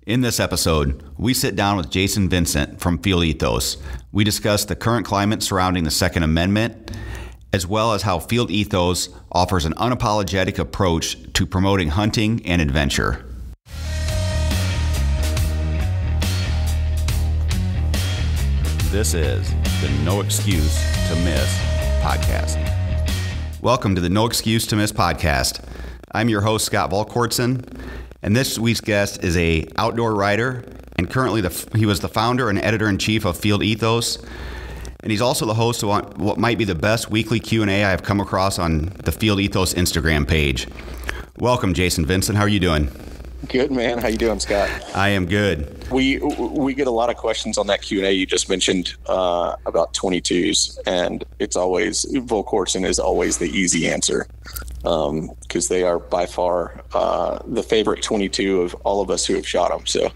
In this episode, we sit down with Jason Vincent from Field Ethos. We discuss the current climate surrounding the Second Amendment, as well as how Field Ethos offers an unapologetic approach to promoting hunting and adventure. This is the No Excuse to Miss podcast. Welcome to the No Excuse to Miss podcast. I'm your host, Scott Volkortson, and this week's guest is a outdoor writer, and currently he was the founder and editor-in-chief of Field Ethos, and he's also the host of what might be the best weekly Q&A I have come across on the Field Ethos Instagram page. Welcome, Jason Vincent. How are you doing? Good, man. How you doing, Scott? I am good. We get a lot of questions on that Q&A you just mentioned about 22s, and it's always, Volkortson is always the easy answer because they are by far the favorite 22 of all of us who have shot them. So,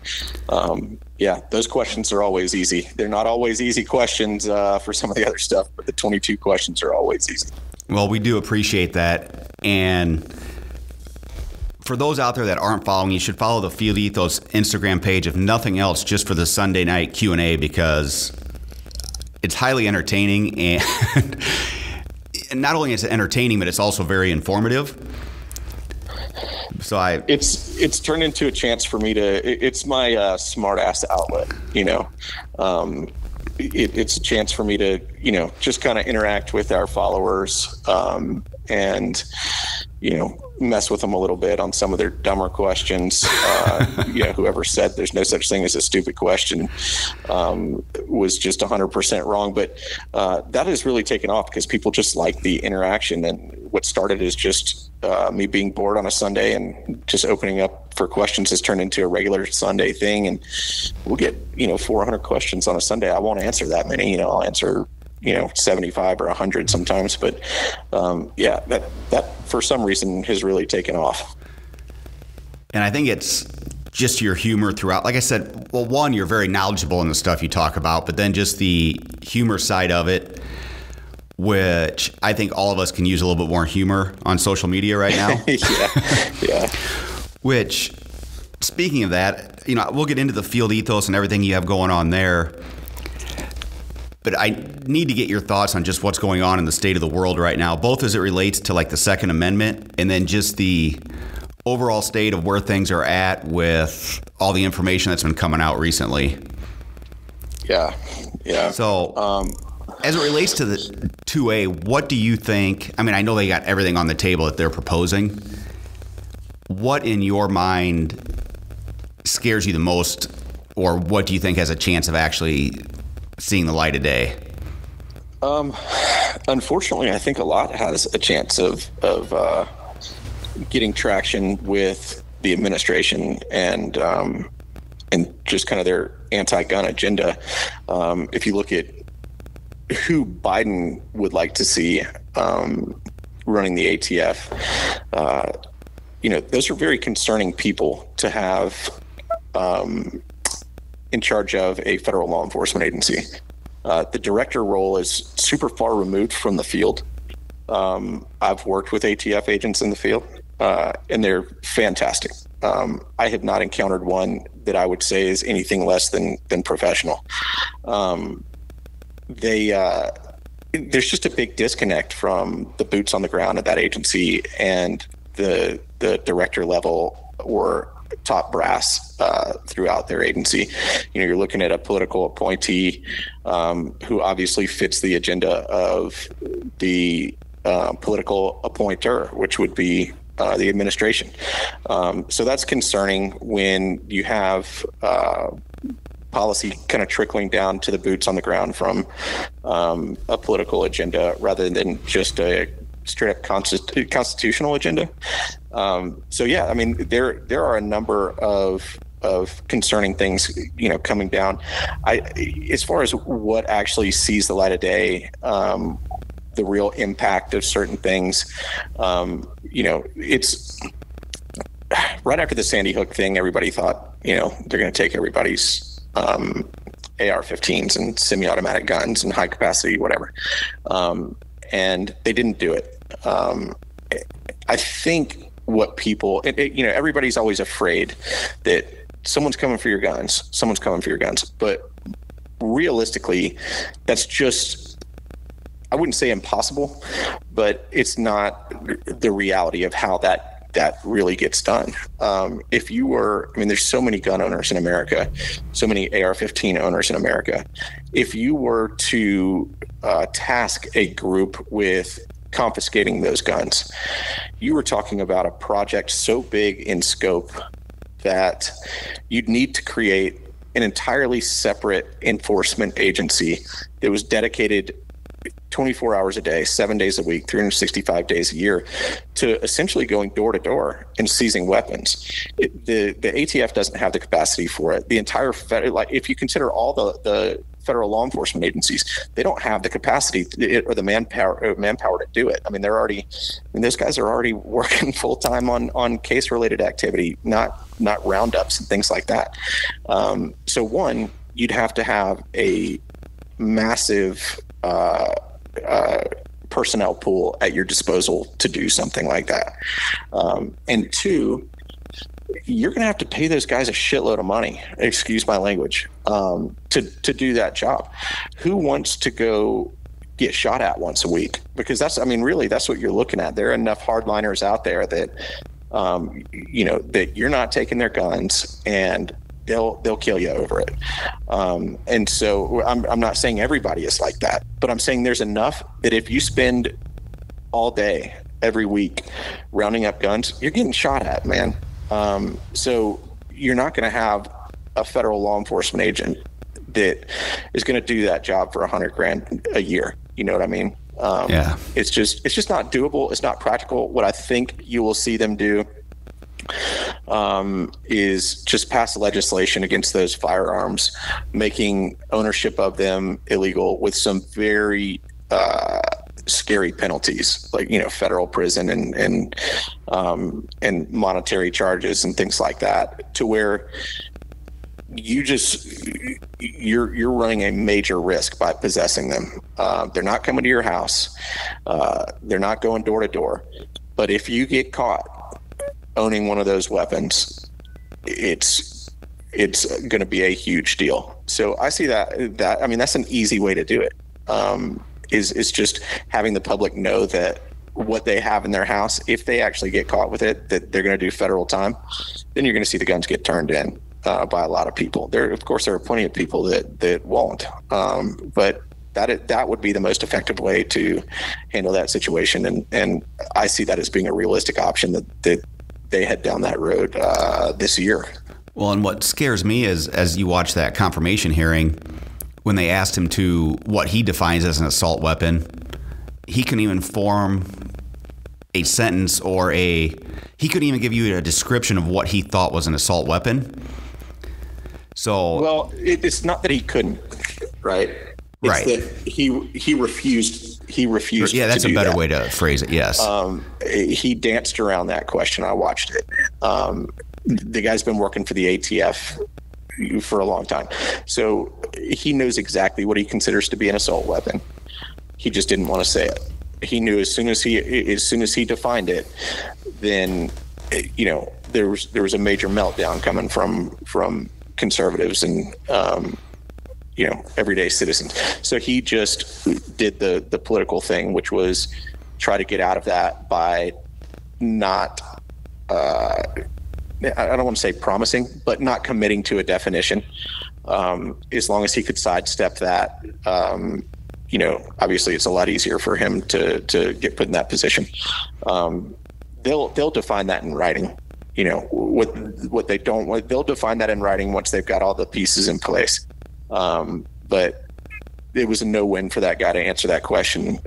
yeah, those questions are always easy. They're not always easy questions for some of the other stuff, but the 22 questions are always easy. Well, we do appreciate that, and for those out there that aren't following, you should follow the Field Ethos Instagram page, if nothing else, just for the Sunday night Q&A, because it's highly entertaining, and not only is it entertaining, but it's also very informative. So it's turned into a chance for me it's my smart ass outlet, you know. It's a chance for me to, you know, just kind of interact with our followers and, you know, mess with them a little bit on some of their dumber questions. You know, whoever said there's no such thing as a stupid question was just 100% wrong. But that has really taken off because people just like the interaction. And what started as just me being bored on a Sunday and just opening up for questions has turned into a regular Sunday thing. And we'll get, you know, 400 questions on a Sunday. I won't answer that many. You know, I'll answer 75 or 100 sometimes, but yeah, that for some reason has really taken off. And I think it's just your humor throughout. Like I said, well, one, you're very knowledgeable in the stuff you talk about, but then just the humor side of it, which I think all of us can use a little bit more humor on social media right now. Yeah. Which, speaking of that, you know, we'll get into the Field Ethos and everything you have going on there. But I need to get your thoughts on just what's going on in the state of the world right now, both as it relates to like the Second Amendment and then just the overall state of where things are at with all the information that's been coming out recently. Yeah. So as it relates to the 2A, what do you think? I mean, I know they got everything on the table that they're proposing. What in your mind scares you the most, or what do you think has a chance of actually seeing the light of day? Unfortunately, I think a lot has a chance of getting traction with the administration and just kind of their anti-gun agenda. If you look at who Biden would like to see running the ATF, those are very concerning people to have in charge of a federal law enforcement agency. The director role is super far removed from the field. I've worked with ATF agents in the field, and they're fantastic. I have not encountered one that I would say is anything less than professional. There's just a big disconnect from the boots on the ground at that agency and the director level or top brass throughout their agency. You know, you're looking at a political appointee who obviously fits the agenda of the political appointer, which would be the administration. So that's concerning when you have policy kind of trickling down to the boots on the ground from a political agenda rather than just a straight up constitutional agenda. So yeah, I mean, there are a number of concerning things, you know, coming down. As far as what actually sees the light of day, the real impact of certain things, you know, it's right after the Sandy Hook thing, everybody thought, you know, they're going to take everybody's AR-15s and semi-automatic guns and high capacity, whatever. And they didn't do it. I think what people, you know, everybody's always afraid that someone's coming for your guns. Someone's coming for your guns. But realistically, that's just, I wouldn't say impossible, but it's not the reality of how that really gets done. If you were, I mean, there's so many gun owners in America, so many AR-15 owners in America. If you were to task a group with confiscating those guns, you were talking about a project so big in scope that you'd need to create an entirely separate enforcement agency that was dedicated 24 hours a day, 7 days a week, 365 days a year to essentially going door to door and seizing weapons. The ATF doesn't have the capacity for it. The entire if you consider all the federal law enforcement agencies, they don't have the capacity or the manpower to do it. I mean, those guys are already working full time on case related activity, not roundups and things like that. So one, you'd have to have a massive personnel pool at your disposal to do something like that. And two, you're going to have to pay those guys a shitload of money, excuse my language, to do that job. Who wants to go get shot at once a week? Because that's what you're looking at. There are enough hardliners out there that, that you're not taking their guns and they'll kill you over it. And so I'm not saying everybody is like that, but I'm saying there's enough that if you spend all day, every week, rounding up guns, you're getting shot at, man. So you're not going to have a federal law enforcement agent that is going to do that job for $100,000 a year. You know what I mean? Yeah. It's just not doable. It's not practical. What I think you will see them do is just pass legislation against those firearms, making ownership of them illegal with some very scary penalties, like federal prison and monetary charges and things like that, to where you're running a major risk by possessing them. They're not coming to your house. They're not going door to door. But if you get caught owning one of those weapons, it's going to be a huge deal. So I see that I mean, that's an easy way to do it. Is just having the public know that what they have in their house, if they actually get caught with it, that they're going to do federal time. Then you're going to see the guns get turned in by a lot of people. There are plenty of people that won't. But that would be the most effective way to handle that situation. And I see that as being a realistic option that they head down that road this year. Well, and what scares me is, as you watch that confirmation hearing, when they asked him to what he defines as an assault weapon, he couldn't even form a sentence he couldn't even give you a description of what he thought was an assault weapon. So, well, it's not that he couldn't, right? It's right. That he refused. He refused. Yeah, that's to do a better that. way to phrase it. Yes. He danced around that question. I watched it. The guy's been working for the ATF for a long time, so he knows exactly what he considers to be an assault weapon. He just didn't want to say it. He knew as soon as he defined it, then there was a major meltdown coming from conservatives and everyday citizens. So he just did the political thing, which was try to get out of that by not I don't want to say promising, but not committing to a definition. As long as he could sidestep that, obviously it's a lot easier for him to get put in that position. They'll define that in writing. What they don't want, they'll define that in writing once they've got all the pieces in place. But it was a no-win for that guy to answer that question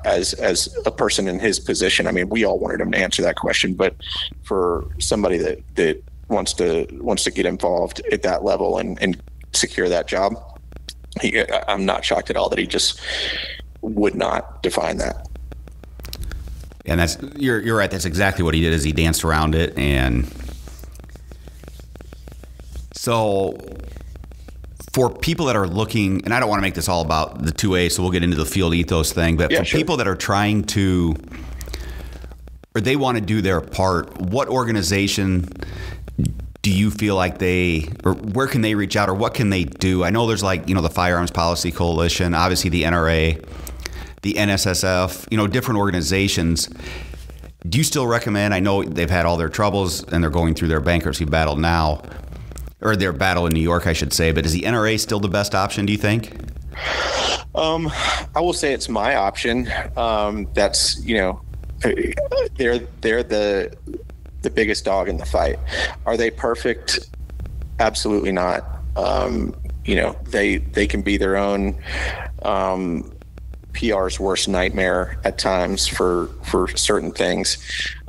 as a person in his position. I mean, we all wanted him to answer that question, but for somebody that wants to get involved at that level and secure that job, I'm not shocked at all that he just would not define that. And you're right. That's exactly what he did. Is he danced around it, and so. For people that are looking, and I don't want to make this all about the 2A, so we'll get into the Field Ethos thing, but for people that are trying to, or they want to do their part, what organization do you feel like or where can they reach out, or what can they do? I know there's the Firearms Policy Coalition, obviously the NRA, the NSSF, different organizations. Do you still recommend, I know they've had all their troubles and they're going through their bankruptcy battle now, or their battle in New York, I should say, but is the NRA still the best option, do you think? I will say it's my option. That's, they're the biggest dog in the fight. Are they perfect? Absolutely not. They can be their own PR's worst nightmare at times for certain things.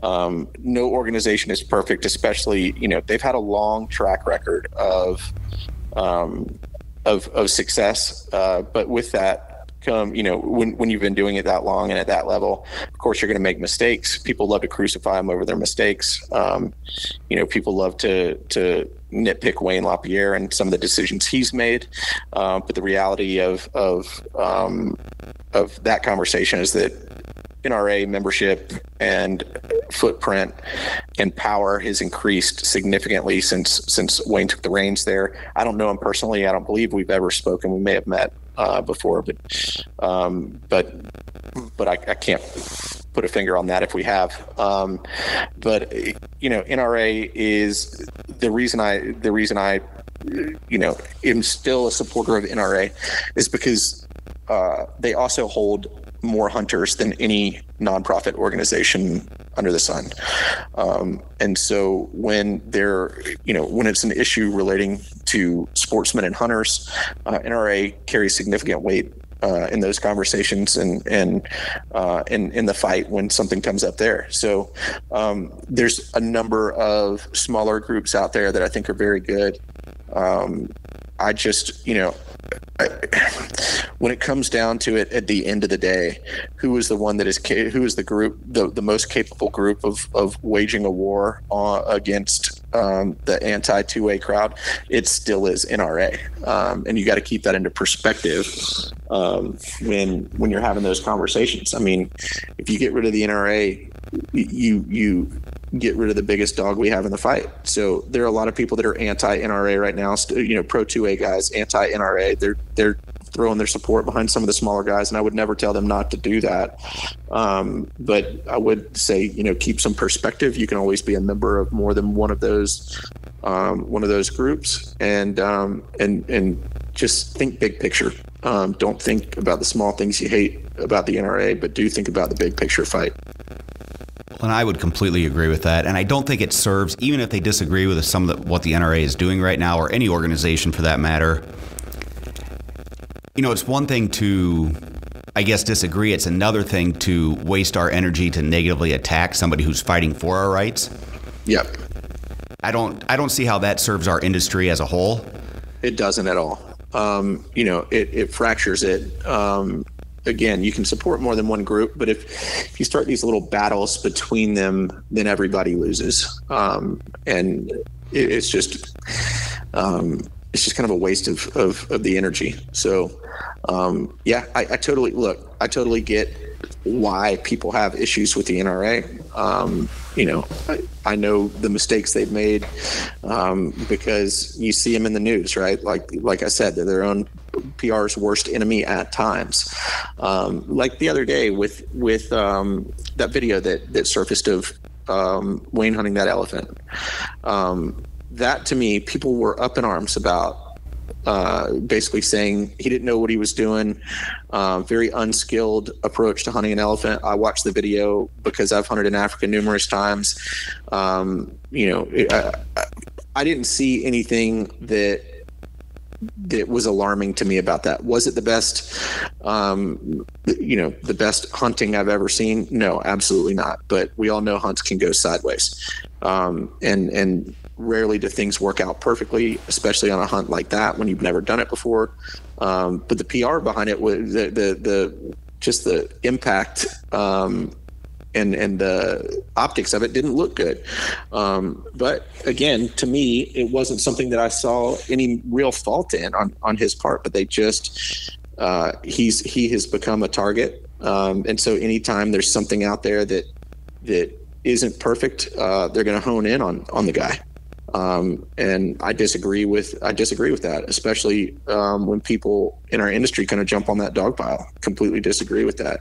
No organization is perfect, especially, they've had a long track record of success. But with that come, when you've been doing it that long and at that level, of course, you're going to make mistakes. People love to crucify them over their mistakes. People love to nitpick Wayne LaPierre and some of the decisions he's made. But the reality of that conversation is that NRA membership and footprint and power has increased significantly since Wayne took the reins there. I don't know him personally. I don't believe we've ever spoken. We may have met before, but I can't put a finger on that if we have. But NRA is the reason I am still a supporter of NRA is because they also hold more hunters than any nonprofit organization under the sun. And so when when it's an issue relating to sportsmen and hunters, NRA carries significant weight in those conversations and in the fight when something comes up there. So there's a number of smaller groups out there that I think are very good. I just, when it comes down to it, at the end of the day, who is the one that who is the group, the most capable group of waging a war against the anti-2A crowd? It still is NRA. And you got to keep that into perspective when you're having those conversations. I mean, if you get rid of the NRA, you get rid of the biggest dog we have in the fight. So there are a lot of people that are anti-NRA right now, pro 2A guys, anti-NRA. They're throwing their support behind some of the smaller guys, and I would never tell them not to do that. But I would say, keep some perspective. You can always be a member of more than one of those groups, and just think big picture. Don't think about the small things you hate about the NRA, but do think about the big picture fight. And I would completely agree with that. And I don't think it serves, even if they disagree with what the NRA is doing right now, or any organization for that matter. It's one thing to, I guess, disagree. It's another thing to waste our energy to negatively attack somebody who's fighting for our rights. Yep. I don't see how that serves our industry as a whole. It doesn't at all. It fractures it. Again, you can support more than one group, but if you start these little battles between them, then everybody loses. And it's just kind of a waste of the energy. So, I totally get why people have issues with the NRA. I know the mistakes they've made because you see them in the news, right? Like I said, they're their own PR's worst enemy at times. Like the other day with that video that surfaced of Wayne hunting that elephant. That to me, people were up in arms about. Basically saying he didn't know what he was doing, very unskilled approach to hunting an elephant. I watched the video because I've hunted in Africa numerous times. I didn't see anything that was alarming to me about that. Was it the best, the best hunting I've ever seen? No, absolutely not. But we all know hunts can go sideways. And rarely do things work out perfectly, especially on a hunt like that when you've never done it before. But the PR behind it was the impact and the optics of it didn't look good. But again, to me, it wasn't something that I saw any real fault in on his part. But they just he has become a target, and so anytime there's something out there that isn't perfect, they're going to hone in on the guy. And I disagree with that, especially when people in our industry kind of jump on that dog pile. Completely disagree with that.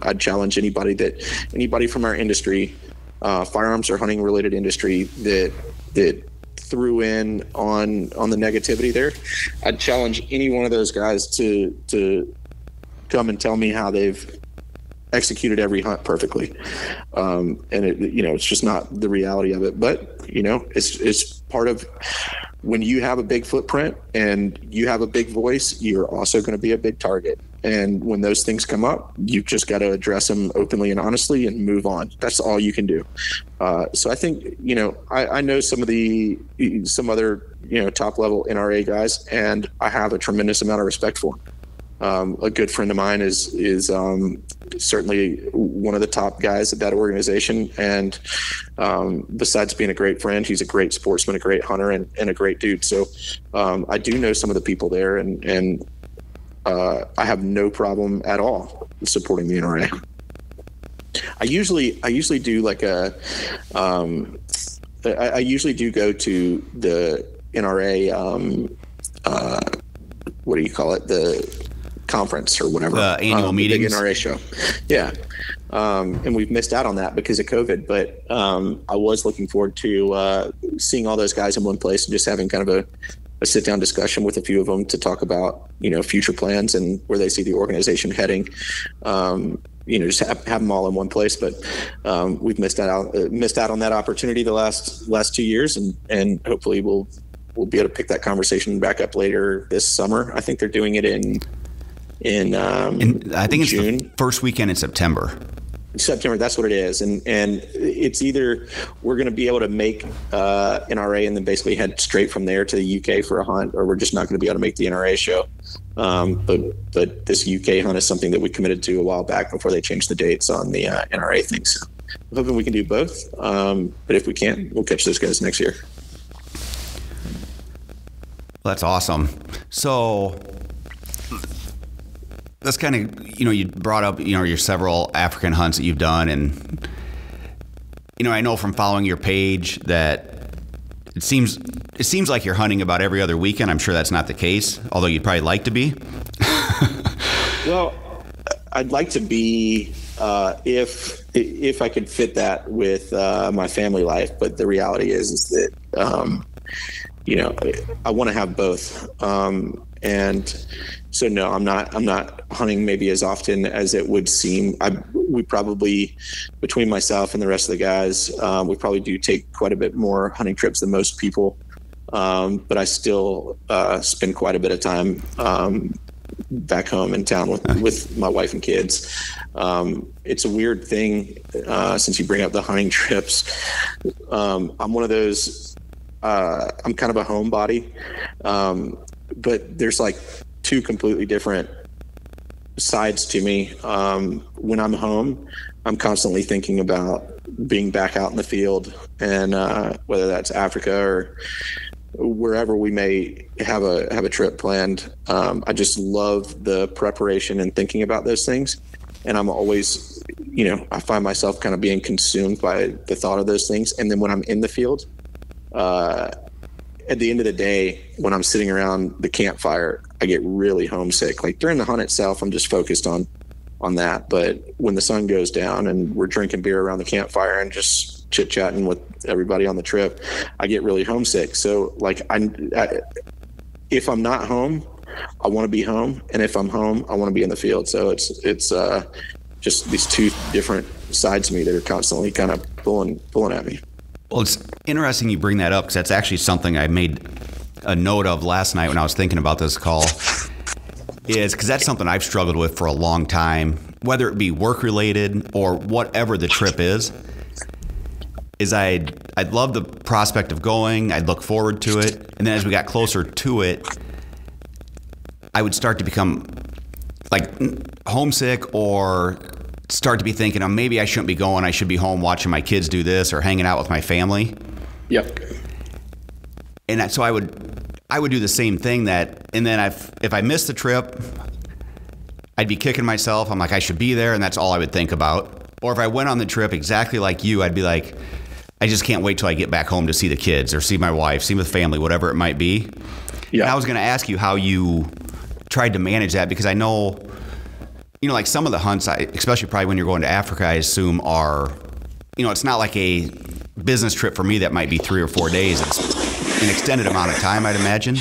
I'd challenge anybody from our industry, firearms or hunting related industry, that threw in on the negativity there. I'd challenge any one of those guys to come and tell me how they've executed every hunt perfectly. And it's just not the reality of it, but it's part of when you have a big footprint and you have a big voice, you're also going to be a big target. And when those things come up, you've just got to address them openly and honestly and move on. That's all you can do. So I think, I know some other, top level NRA guys, and I have a tremendous amount of respect for them. A good friend of mine is certainly one of the top guys at that organization. And besides being a great friend, he's a great sportsman, a great hunter, and a great dude. So I do know some of the people there, and I have no problem at all supporting the NRA. I usually do like I usually do go to the NRA, what do you call it? The conference or whatever, the annual meetings, big NRA show. Yeah. And we've missed out on that because of COVID, but I was looking forward to seeing all those guys in one place and just having kind of a sit down discussion with a few of them to talk about, future plans and where they see the organization heading. Just have them all in one place, but we've missed out on that opportunity the last 2 years, and hopefully we'll be able to pick that conversation back up later this summer. I think they're doing it in I think June. It's the first weekend in September. That's what it is. And it's either we're going to be able to make NRA and then basically head straight from there to the UK for a hunt, or we're just not going to be able to make the NRA show. But this UK hunt is something that we committed to a while back before they changed the dates on the NRA thing. So I'm hoping we can do both. But if we can't, we'll catch those guys next year. Well, that's awesome. So that's kind of, you brought up, your several African hunts that you've done. And, I know from following your page that it seems like you're hunting about every other weekend. I'm sure that's not the case, although you'd probably like to be. Well, I'd like to be, if I could fit that with my family life. But the reality is that, I want to have both. And so no, I'm not hunting maybe as often as it would seem. We probably, between myself and the rest of the guys, we probably do take quite a bit more hunting trips than most people. But I still spend quite a bit of time back home in town with my wife and kids. It's a weird thing, since you bring up the hunting trips. I'm one of those, I'm kind of a homebody, but there's like two completely different sides to me. When I'm home, I'm constantly thinking about being back out in the field, and whether that's Africa or wherever we may have a trip planned. I just love the preparation and thinking about those things. And I'm always, I find myself kind of being consumed by the thought of those things. And then when I'm in the field, at the end of the day, when I'm sitting around the campfire, I get really homesick. Like during the hunt itself, I'm just focused on that. But when the sun goes down and we're drinking beer around the campfire and just chit-chatting with everybody on the trip, I get really homesick. So like if I'm not home, I want to be home. And if I'm home, I want to be in the field. So it's just these two different sides of me that are constantly kind of pulling at me. Well, it's interesting you bring that up, because that's actually something I made a note of last night when I was thinking about this call, is because that's something I've struggled with for a long time, whether it be work-related or whatever the trip is I'd love the prospect of going, I'd look forward to it, and then as we got closer to it, I would start to become like homesick or start to be thinking, oh, maybe I shouldn't be going. I should be home watching my kids do this or hanging out with my family. Yep. And so I would do the same thing and then if I missed the trip, I'd be kicking myself. I'm like, I should be there. And that's all I would think about. Or if I went on the trip exactly like you, I'd be like, I just can't wait till I get back home to see the kids or see my wife, see the family, whatever it might be. Yeah. And I was going to ask you how you tried to manage that, because I know, like some of the hunts, especially probably when you're going to Africa, I assume are, it's not like a business trip for me that might be 3 or 4 days. It's an extended amount of time, I'd imagine.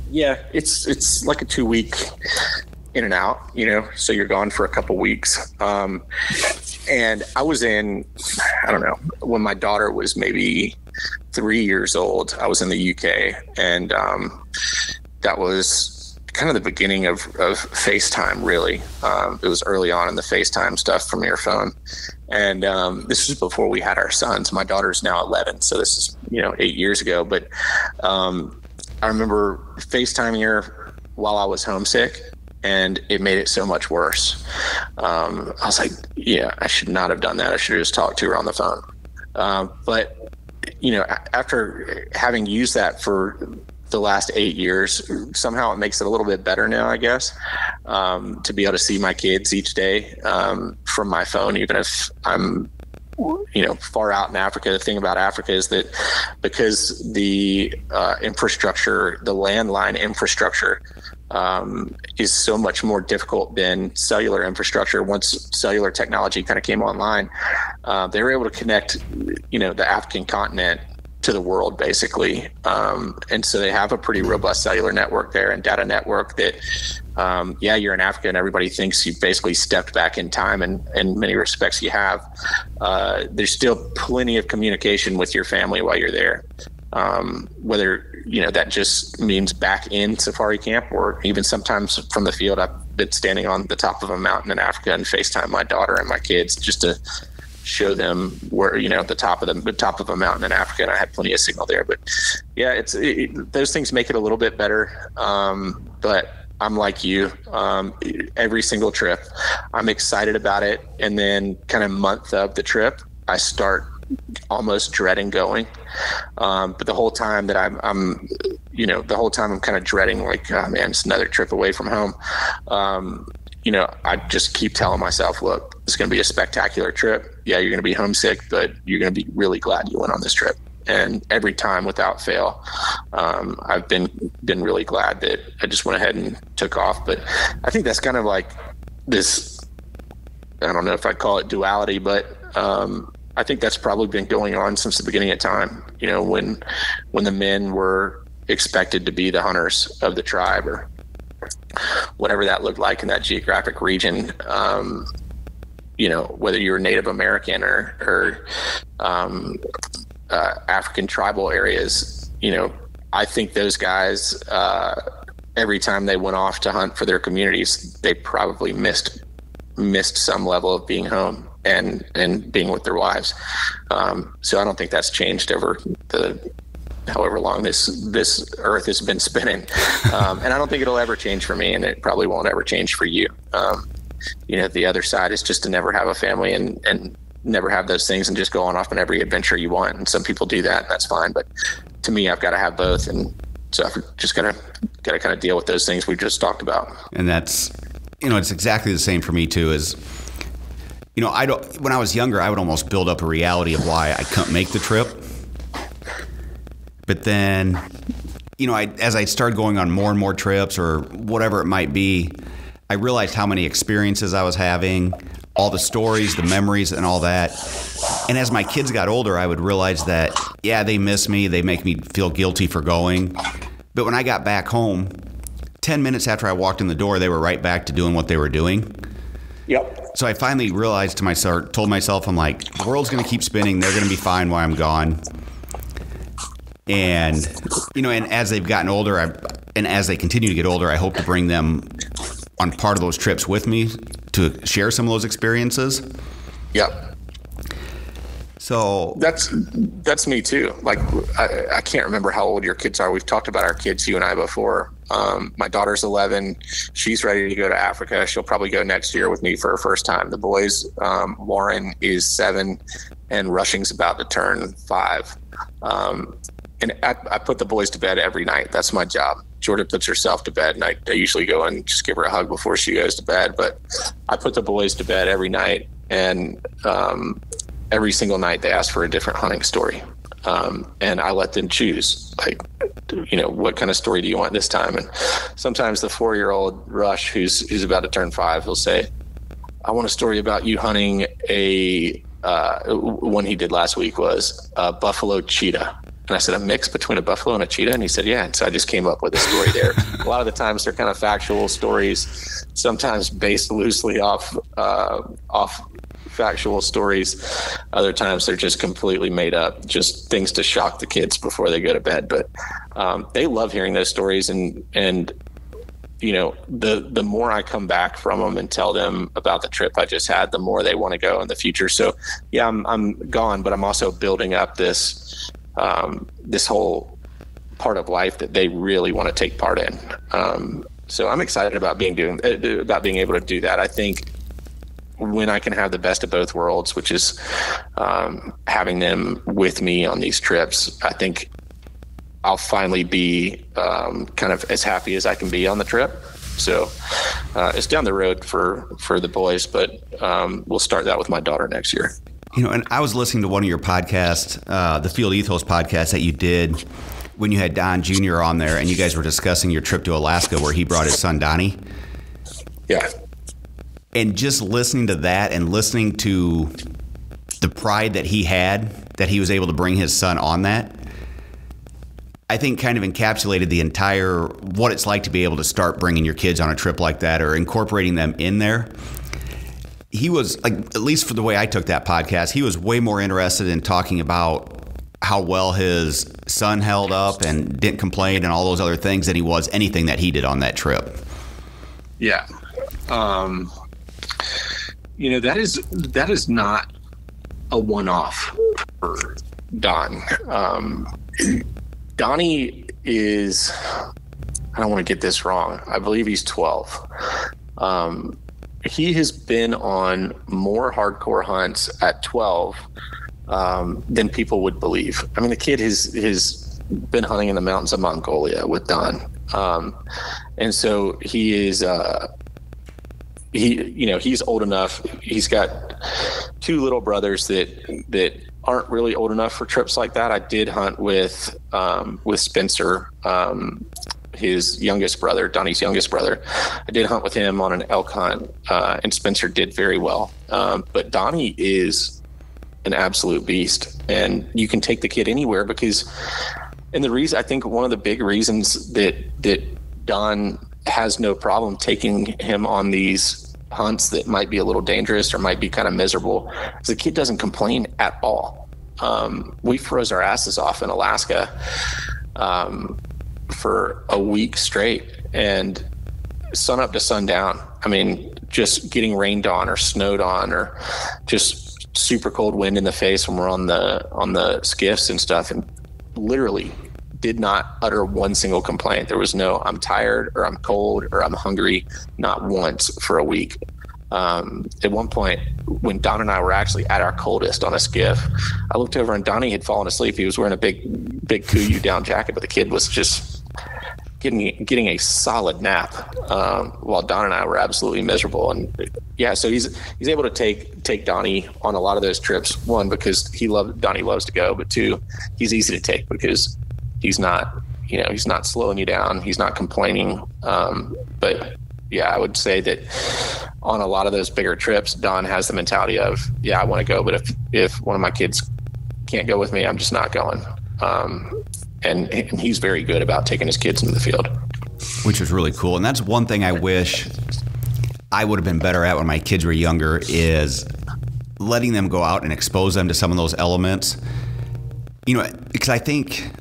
Yeah, it's like a 2-week in and out, so you're gone for a couple weeks. And I was I don't know, when my daughter was maybe 3 years old, I was in the UK, and that was kind of the beginning of FaceTime, really. It was early on in the FaceTime stuff from your phone. And this was before we had our sons. My daughter's now 11, so this is, 8 years ago. But I remember FaceTiming her while I was homesick, and it made it so much worse. I was like, I should not have done that. I should have just talked to her on the phone. But, after having used that for the last 8 years, somehow it makes it a little bit better now, I guess, to be able to see my kids each day from my phone, even if I'm far out in Africa. The thing about Africa is that because the infrastructure, the landline infrastructure, is so much more difficult than cellular infrastructure. Once cellular technology kind of came online, they were able to connect, the African continent to the world, basically. And so they have a pretty robust cellular network there and data network that, you're in Africa and everybody thinks you've basically stepped back in time, and in many respects you have. There's still plenty of communication with your family while you're there. Whether, that just means back in safari camp, or even sometimes from the field. I've been standing on the top of a mountain in Africa and FaceTime my daughter and my kids just to show them where, the top of a mountain in Africa, and I had plenty of signal there. But yeah, those things make it a little bit better. But I'm like you, every single trip, I'm excited about it. And then kind of month of the trip, I start almost dreading going. But the whole time that I'm kind of dreading, like, oh man, it's another trip away from home. I just keep telling myself, look, it's going to be a spectacular trip. Yeah, you're going to be homesick, but you're going to be really glad you went on this trip. And every time without fail, I've been really glad that I just went ahead and took off. But I think that's kind of like this, I don't know if I'd call it duality, but I think that's probably been going on since the beginning of time, when the men were expected to be the hunters of the tribe, or whatever that looked like in that geographic region. Whether you were Native American or African tribal areas, I think those guys, every time they went off to hunt for their communities, they probably missed some level of being home and being with their wives. So I don't think that's changed over however long this earth has been spinning. And I don't think it'll ever change for me, and it probably won't ever change for you. The other side is just to never have a family and never have those things and just go on off on every adventure you want. And some people do that, and that's fine. But to me, I've got to have both. And so I've just got to kind of deal with those things we just talked about. And that's, it's exactly the same for me too, is, when I was younger, I would almost build up a reality of why I couldn't make the trip. But then, as I started going on more and more trips or whatever it might be, I realized how many experiences I was having, all the stories, the memories, and all that. And as my kids got older, I would realize that, yeah, they miss me. They make me feel guilty for going. But when I got back home, 10 minutes after I walked in the door, they were right back to doing what they were doing. Yep. So I finally realized told myself, I'm like, the world's going to keep spinning. They're going to be fine while I'm gone. And, and as they've gotten older, and as they continue to get older, I hope to bring them on part of those trips with me to share some of those experiences. Yep. So that's me too. Like, I can't remember how old your kids are. We've talked about our kids, you and I, before. My daughter's 11. She's ready to go to Africa. She'll probably go next year with me for her first time. The boys, Warren is 7 and Rushing's about to turn 5. And I put the boys to bed every night. That's my job. Jordan puts herself to bed, and I usually go and just give her a hug before she goes to bed. But I put the boys to bed every night, and every single night they asked for a different hunting story. And I let them choose, like, what kind of story do you want this time? And sometimes the 4-year-old Rush, who's about to turn 5, he'll say, I want a story about you hunting one he did last week was a buffalo cheetah. And I said, a mix between a buffalo and a cheetah? And he said, yeah. And so I just came up with a story there. A lot of the times they're kind of factual stories, sometimes based loosely off factual stories. Other times they're just completely made up, just things to shock the kids before they go to bed. But they love hearing those stories. And the more I come back from them and tell them about the trip I just had, the more they want to go in the future. So yeah, I'm gone, but I'm also building up this whole part of life that they really want to take part in. So I'm excited about being able to do that. I think when I can have the best of both worlds, which is having them with me on these trips, I think I'll finally be kind of as happy as I can be on the trip. So it's down the road for the boys, but we'll start that with my daughter next year. And I was listening to one of your podcasts, the Field Ethos podcast that you did when you had Donnie Jr. on there, and you guys were discussing your trip to Alaska where he brought his son Donnie. Yeah. And just listening to that and listening to the pride that he had that he was able to bring his son on that, I think kind of encapsulated the entire what it's like to be able to start bringing your kids on a trip like that or incorporating them in there. He was, like, at least for the way I took that podcast, he was way more interested in talking about how well his son held up and didn't complain and all those other things than he was anything that he did on that trip. Yeah. That is not a one-off for Don. Donnie is, I don't want to get this wrong, I believe he's 12. He has been on more hardcore hunts at 12 than people would believe. I mean, the kid has been hunting in the mountains of Mongolia with Don. And so he is, he's old enough. He's got 2 little brothers that aren't really old enough for trips like that. I did hunt with Spencer, his youngest brother, Donnie's youngest brother. I did hunt with him on an elk hunt, and Spencer did very well. But Donnie is an absolute beast, and you can take the kid anywhere and the reason, I think one of the big reasons that Don has no problem taking him on these hunts that might be a little dangerous or might be kind of miserable is the kid doesn't complain at all. We froze our asses off in Alaska for a week straight, and sun up to sundown. I mean, just getting rained on or snowed on or just super cold wind in the face when we're on the skiffs and stuff, and literally did not utter one single complaint. There was no I'm tired or I'm cold or I'm hungry, not once for a week. At one point when Don and I were actually at our coldest on a skiff, I looked over and Donnie had fallen asleep. He was wearing a big Kuiu down jacket, but the kid was just getting a solid nap, while Don and I were absolutely miserable. And yeah, so he's able to take Donnie on a lot of those trips. One, because Donnie loves to go, but 2, he's easy to take because he's not slowing you down. He's not complaining. But yeah, I would say that on a lot of those bigger trips, Don has the mentality of, yeah, I want to go, but if one of my kids can't go with me, I'm just not going. And he's very good about taking his kids into the field. Which is really cool. And that's one thing I wish I would have been better at when my kids were younger, is letting them go out and expose them to some of those elements. Because I think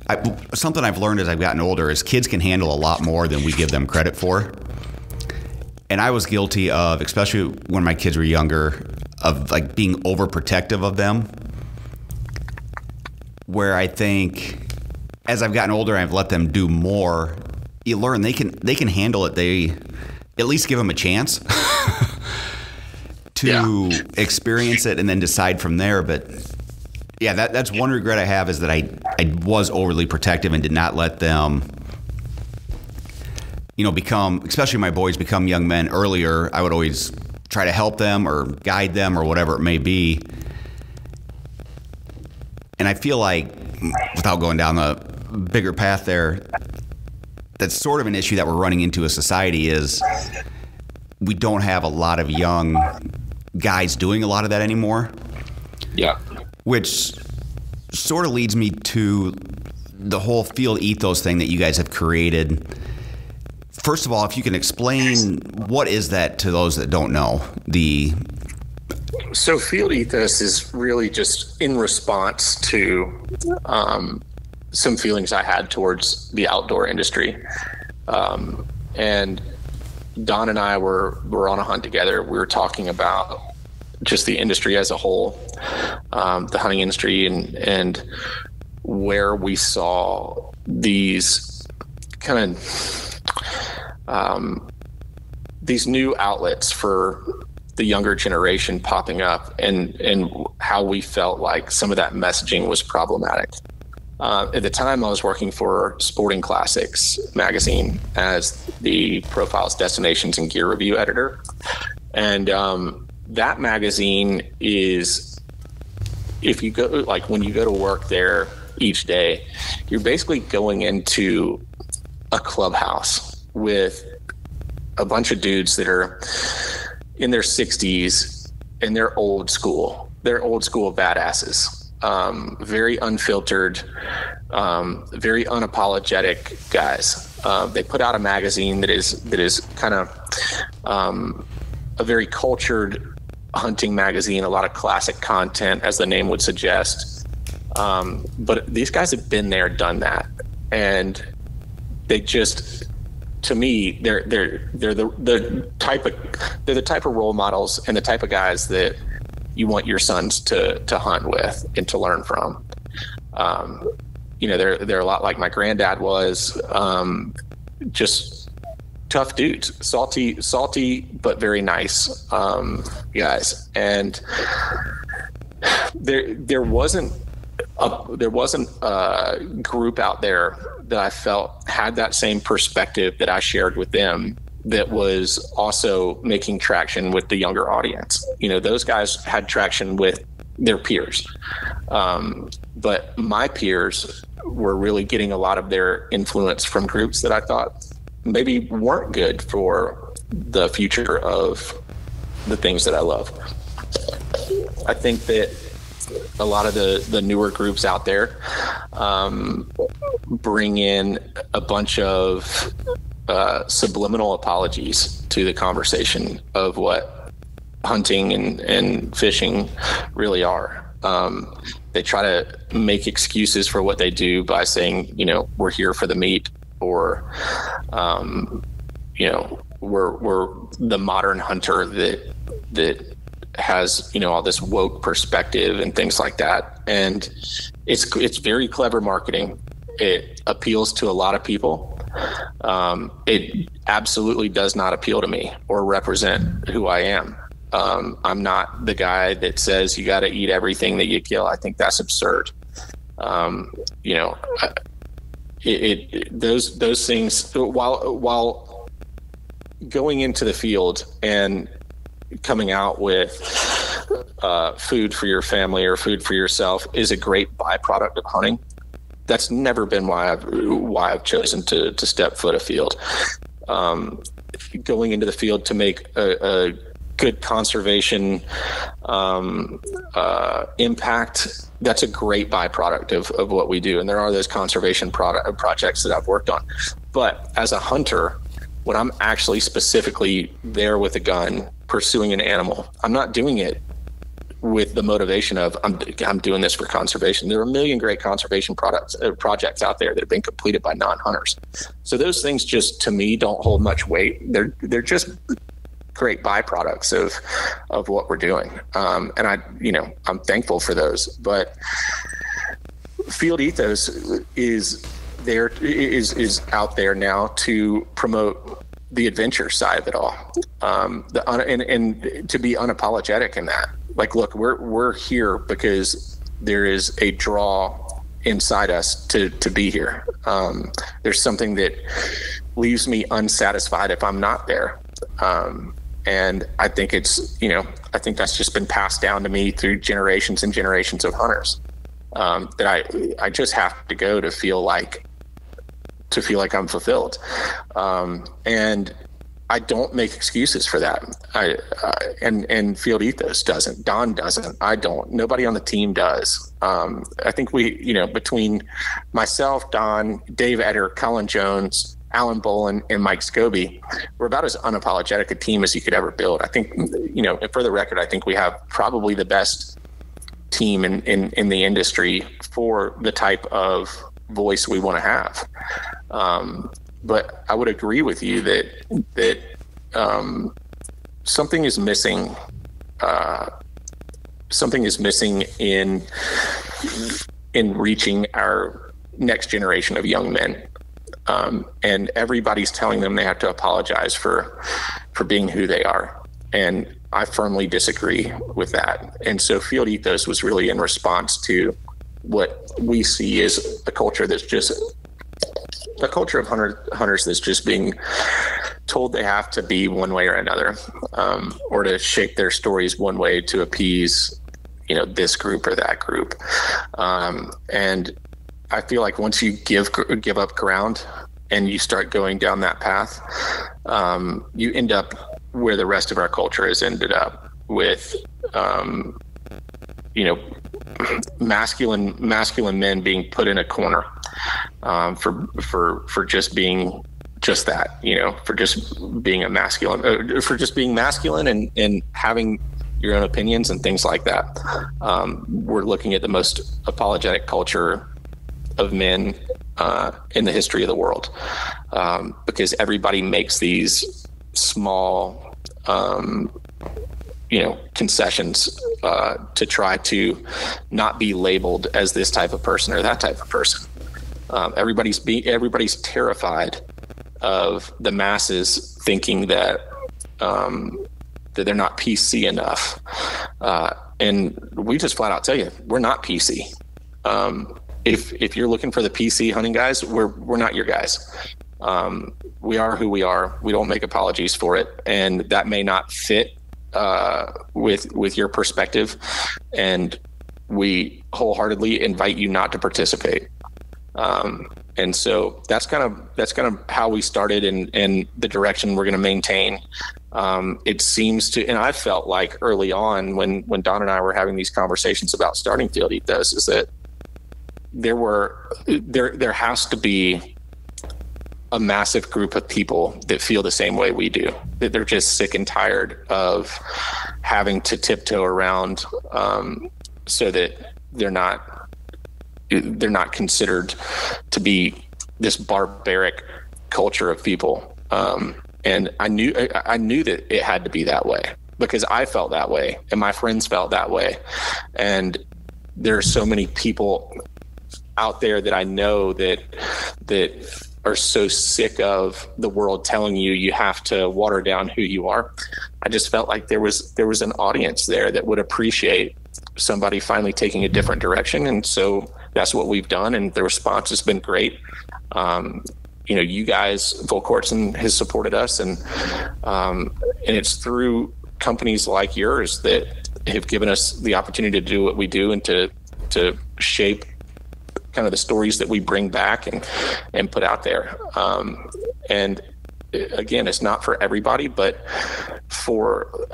something I've learned as I've gotten older is kids can handle a lot more than we give them credit for. And I was guilty of, especially when my kids were younger, of like being overprotective of them. Where I think as I've gotten older, I've let them do more. You learn they can handle it. They at least give them a chance to experience it and then decide from there. But yeah, that's one regret I have, is that I was overly protective and did not let them, become, especially my boys, become young men earlier. I would always try to help them or guide them or whatever it may be. And I feel like, without going down the bigger path there, that's sort of an issue that we're running into as society is we don't have a lot of young guys doing a lot of that anymore. Yeah. Which sort of leads me to the whole Field Ethos thing that you guys have created. First of all, if you can explain, what is that to those that don't know? So Field Ethos is really just in response to some feelings I had towards the outdoor industry. And Don and I were on a hunt together. We were talking about just the industry as a whole, the hunting industry, and where we saw these kind of these new outlets for the younger generation popping up, and how we felt like some of that messaging was problematic. At the time, I was working for Sporting Classics magazine as the profiles, destinations, and gear review editor. And that magazine is, if you go, like when you go to work there each day, you're basically going into a clubhouse with a bunch of dudes that are in their 60s, and they're old school. They're old school badasses. Very unfiltered, very unapologetic guys. They put out a magazine that is kind of a very cultured hunting magazine, a lot of classic content, as the name would suggest. But these guys have been there, done that, and they just, to me, they're the type of role models and the type of guys that you want your sons to hunt with and to learn from. They're a lot like my granddad was, just tough dudes, salty, but very nice guys. And there wasn't a group out there that I felt had that same perspective that I shared with them, that was also making traction with the younger audience. Those guys had traction with their peers. But my peers were really getting a lot of their influence from groups that I thought maybe weren't good for the future of the things that I love. I think that a lot of the newer groups out there bring in a bunch of subliminal apologies to the conversation of what hunting and fishing really are. They try to make excuses for what they do by saying, we're here for the meat, or we're the modern hunter that has all this woke perspective and things like that. And it's very clever marketing. It appeals to a lot of people. It absolutely does not appeal to me or represent who I am. I'm not the guy that says you got to eat everything that you kill. I think that's absurd. Those things, while going into the field and coming out with food for your family or food for yourself is a great byproduct of hunting. That's never been why I've chosen to step foot afield. Going into the field to make a good conservation impact, that's a great byproduct of what we do. And there are those conservation projects that I've worked on. But as a hunter, when I'm actually specifically there with a gun pursuing an animal, I'm not doing it with the motivation of I'm doing this for conservation. There are a million great conservation projects out there that have been completed by non-hunters. So those things just, to me, don't hold much weight. They're just great byproducts of what we're doing. And I'm thankful for those. But Field Ethos is out there now to promote the adventure side of it all, and to be unapologetic in that. Like, look, we're here because there is a draw inside us to be here. There's something that leaves me unsatisfied if I'm not there. And I think I think that's just been passed down to me through generations and generations of hunters. that I just have to go to feel like I'm fulfilled. And I don't make excuses for that. And Field Ethos doesn't. Don doesn't. I don't. Nobody on the team does. I think we, between myself, Don, Dave Etter, Colin Jones, Alan Bolin, and Mike Scobey, we're about as unapologetic a team as you could ever build. I think, for the record, I think we have probably the best team in the industry for the type of voice we want to have. But I would agree with you that something is missing. Something is missing in reaching our next generation of young men. And everybody's telling them they have to apologize for being who they are. And I firmly disagree with that. And so Field Ethos was really in response to what we see as a culture that's just a culture of hunters that's just being told they have to be one way or another, or to shape their stories one way to appease, this group or that group. And I feel like once you give up ground and you start going down that path, you end up where the rest of our culture has ended up with, masculine men being put in a corner, for just being just that, for just being masculine and having your own opinions and things like that. We're looking at the most apologetic culture of men in the history of the world, because everybody makes these small concessions to try to not be labeled as this type of person or that type of person. Everybody's terrified of the masses thinking that that they're not PC enough, and we just flat out tell you we're not PC. If you're looking for the PC hunting guys, we're not your guys. We are who we are. We don't make apologies for it, and that may not fit with your perspective, and we wholeheartedly invite you not to participate. And so that's kind of how we started, and the direction we're going to maintain. It seems to, and I felt like early on when Don and I were having these conversations about starting Field Ethos, is that there has to be a massive group of people that feel the same way we do, that they're just sick and tired of having to tiptoe around, so that they're not considered to be this barbaric culture of people. And I knew that it had to be that way, because I felt that way and my friends felt that way. And there are so many people out there that I know that are so sick of the world telling you have to water down who you are. I just felt like there was an audience there that would appreciate somebody finally taking a different direction. And so that's what we've done. And the response has been great. You guys, Volkortsen has supported us, and it's through companies like yours that have given us the opportunity to do what we do and to shape kind of the stories that we bring back and put out there. And again, it's not for everybody, but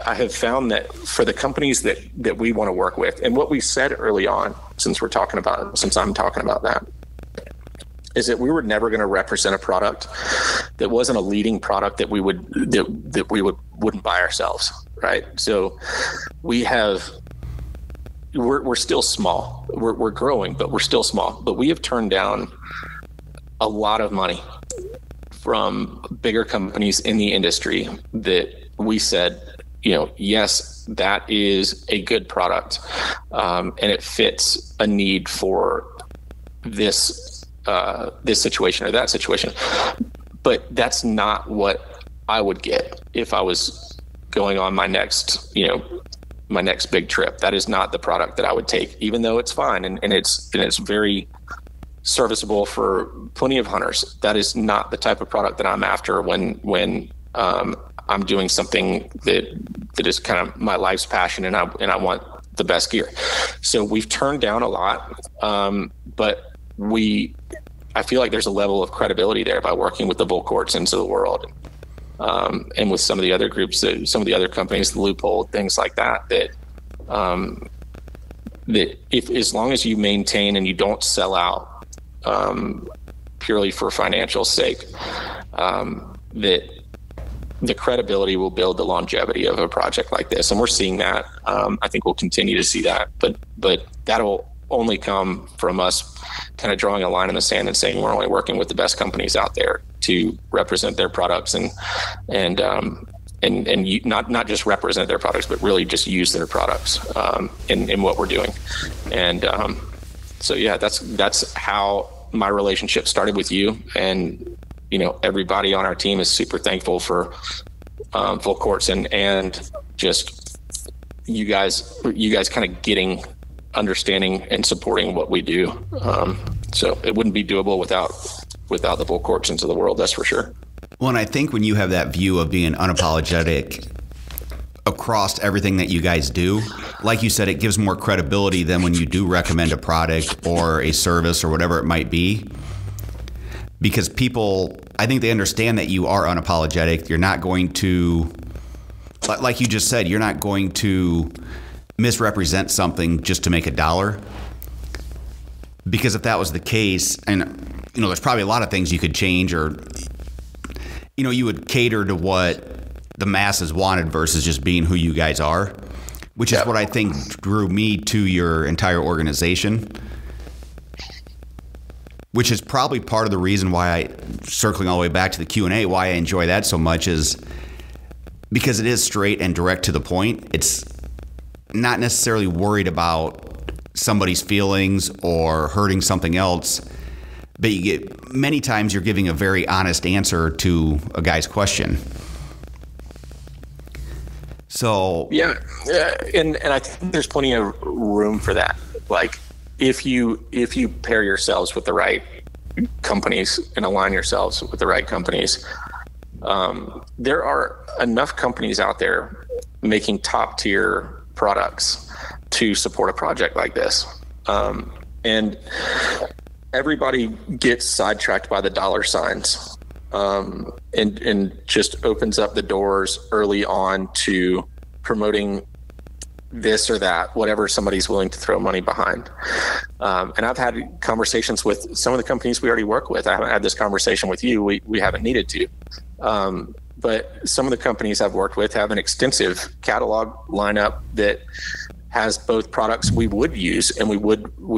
I have found that for the companies that we want to work with, and what we said early on, since I'm talking about that, is that we were never going to represent a product that wasn't a leading product that we wouldn't buy ourselves. Right. So we're still small. We're growing, but we're still small. But we have turned down a lot of money from bigger companies in the industry that we said, yes, that is a good product, and it fits a need for this situation or that situation. But that's not what I would get if I was going on my next big trip. That is not the product that I would take, even though it's fine and it's very serviceable for plenty of hunters. That is not the type of product that I'm after when I'm doing something that is kind of my life's passion, and I want the best gear. So we've turned down a lot, but I feel like there's a level of credibility there by working with the Volkortsons of the world, and with some of the other groups, some of the other companies, the Loophole, things like that. That if as long as you maintain and you don't sell out purely for financial sake, that the credibility will build the longevity of a project like this, and we're seeing that. I think we'll continue to see that, but that'll only come from us kind of drawing a line in the sand and saying we're only working with the best companies out there to represent their products and not just represent their products, but really just use their products in what we're doing. And so yeah, that's how my relationship started with you. And everybody on our team is super thankful for Volkortson and just you guys kind of getting, understanding and supporting what we do. So it wouldn't be doable without the Volkortsons of the world, that's for sure. Well, and I think when you have that view of being unapologetic across everything that you guys do, like you said, it gives more credibility than when you do recommend a product or a service or whatever it might be. Because people, I think they understand that you are unapologetic. You're not going to, like you just said, you're not going to misrepresent something just to make a dollar. Because if that was the case, and there's probably a lot of things you could change, or you would cater to what the masses wanted versus just being who you guys are, which is what I think drew me to your entire organization. Which is probably part of the reason why circling all the way back to the Q&A, why I enjoy that so much, is because it is straight and direct to the point. It's not necessarily worried about somebody's feelings or hurting something else, but many times you're giving a very honest answer to a guy's question. So yeah, and I think there's plenty of room for that. Like, if you pair yourselves with the right companies and align yourselves with the right companies, there are enough companies out there making top tier products to support a project like this. And everybody gets sidetracked by the dollar signs, and just opens up the doors early on to promoting this or that, whatever somebody's willing to throw money behind. And I've had conversations with some of the companies we already work with. I haven't had this conversation with you. We haven't needed to. But some of the companies I've worked with have an extensive catalog lineup that has both products we would use and we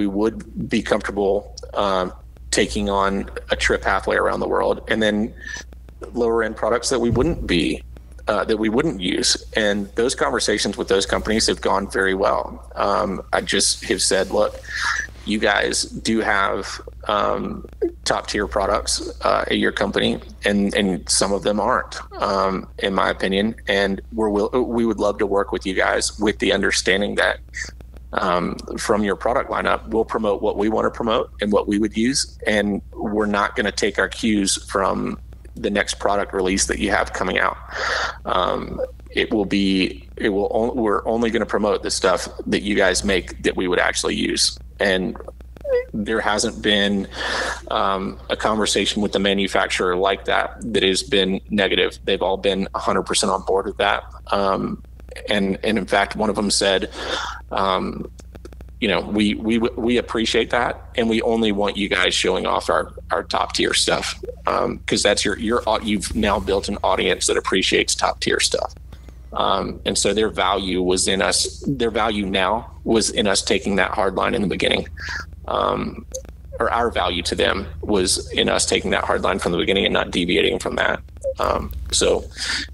would be comfortable taking on a trip halfway around the world, and then lower end products that we wouldn't use. And those conversations with those companies have gone very well. I just have said, look, you guys do have top tier products at your company, and some of them aren't, in my opinion. And we would love to work with you guys with the understanding that from your product lineup, we'll promote what we want to promote and what we would use, and we're not going to take our cues from the next product release that you have coming out. We're only going to promote the stuff that you guys make that we would actually use. And there hasn't been a conversation with the manufacturer like that has been negative. They've all been 100% on board with that. And in fact, one of them said, we appreciate that, and we only want you guys showing off our top tier stuff, because that's you've now built an audience that appreciates top tier stuff. And so their value was in us. Their value now was in us taking that hard line in the beginning. Or our value to them was in us taking that hard line from the beginning and not deviating from that. So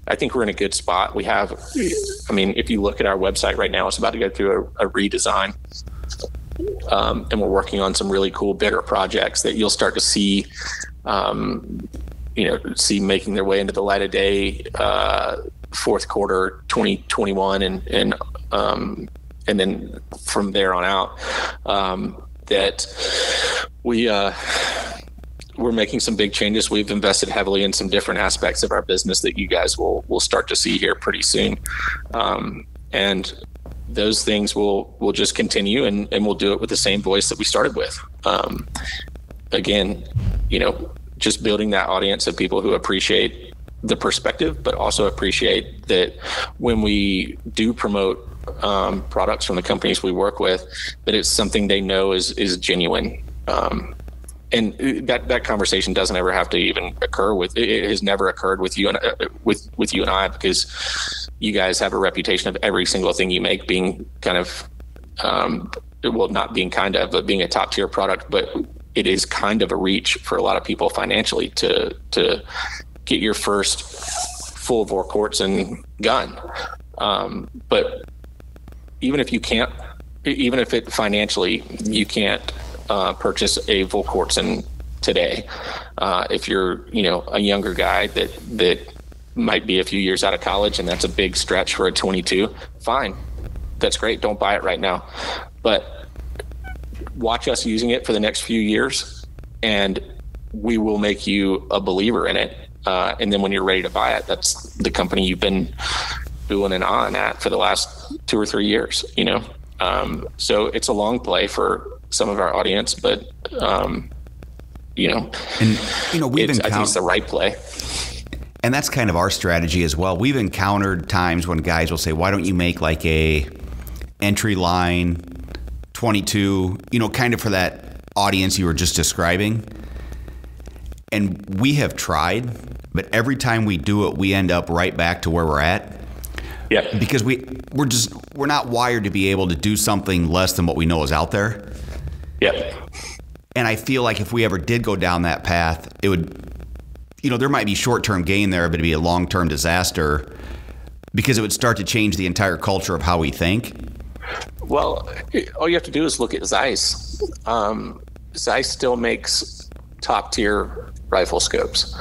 I think we're in a good spot. We have, if you look at our website right now, it's about to go through a redesign. And we're working on some really cool, bigger projects that you'll start to see, making their way into the light of day, fourth quarter 2021, and then from there on out, that we're making some big changes. We've invested heavily in some different aspects of our business that you guys will start to see here pretty soon. And those things will just continue, and we'll do it with the same voice that we started with. Again, just building that audience of people who appreciate the perspective, but also appreciate that when we do promote products from the companies we work with, that it's something they know is genuine. And that conversation doesn't ever have to even occur with, it has never occurred with you and with you and I, because you guys have a reputation of every single thing you make being kind of, not being kind of, but being a top tier product. But it is kind of a reach for a lot of people financially to get your first full Vorkortsen gun. But even if it financially, you can't purchase a Vorkortsen today. If you're, a younger guy that might be a few years out of college, and that's a big stretch for a 22, fine. That's great. Don't buy it right now. But watch us using it for the next few years, and we will make you a believer in it. And then when you're ready to buy it, that's the company you've been doing and on at for the last 2 or 3 years, So it's a long play for some of our audience, but, we've I think it's the right play. And that's kind of our strategy as well. We've encountered times when guys will say, why don't you make like a entry line 22, kind of for that audience you were just describing. And we have tried, but every time we do it, we end up right back to where we're at. Yeah. Because we're not wired to be able to do something less than what we know is out there. Yeah. And I feel like if we ever did go down that path, it would, there might be short-term gain there, but it'd be a long-term disaster, because it would start to change the entire culture of how we think. Well, all you have to do is look at Zeiss. Zeiss still makes top-tier rifle scopes.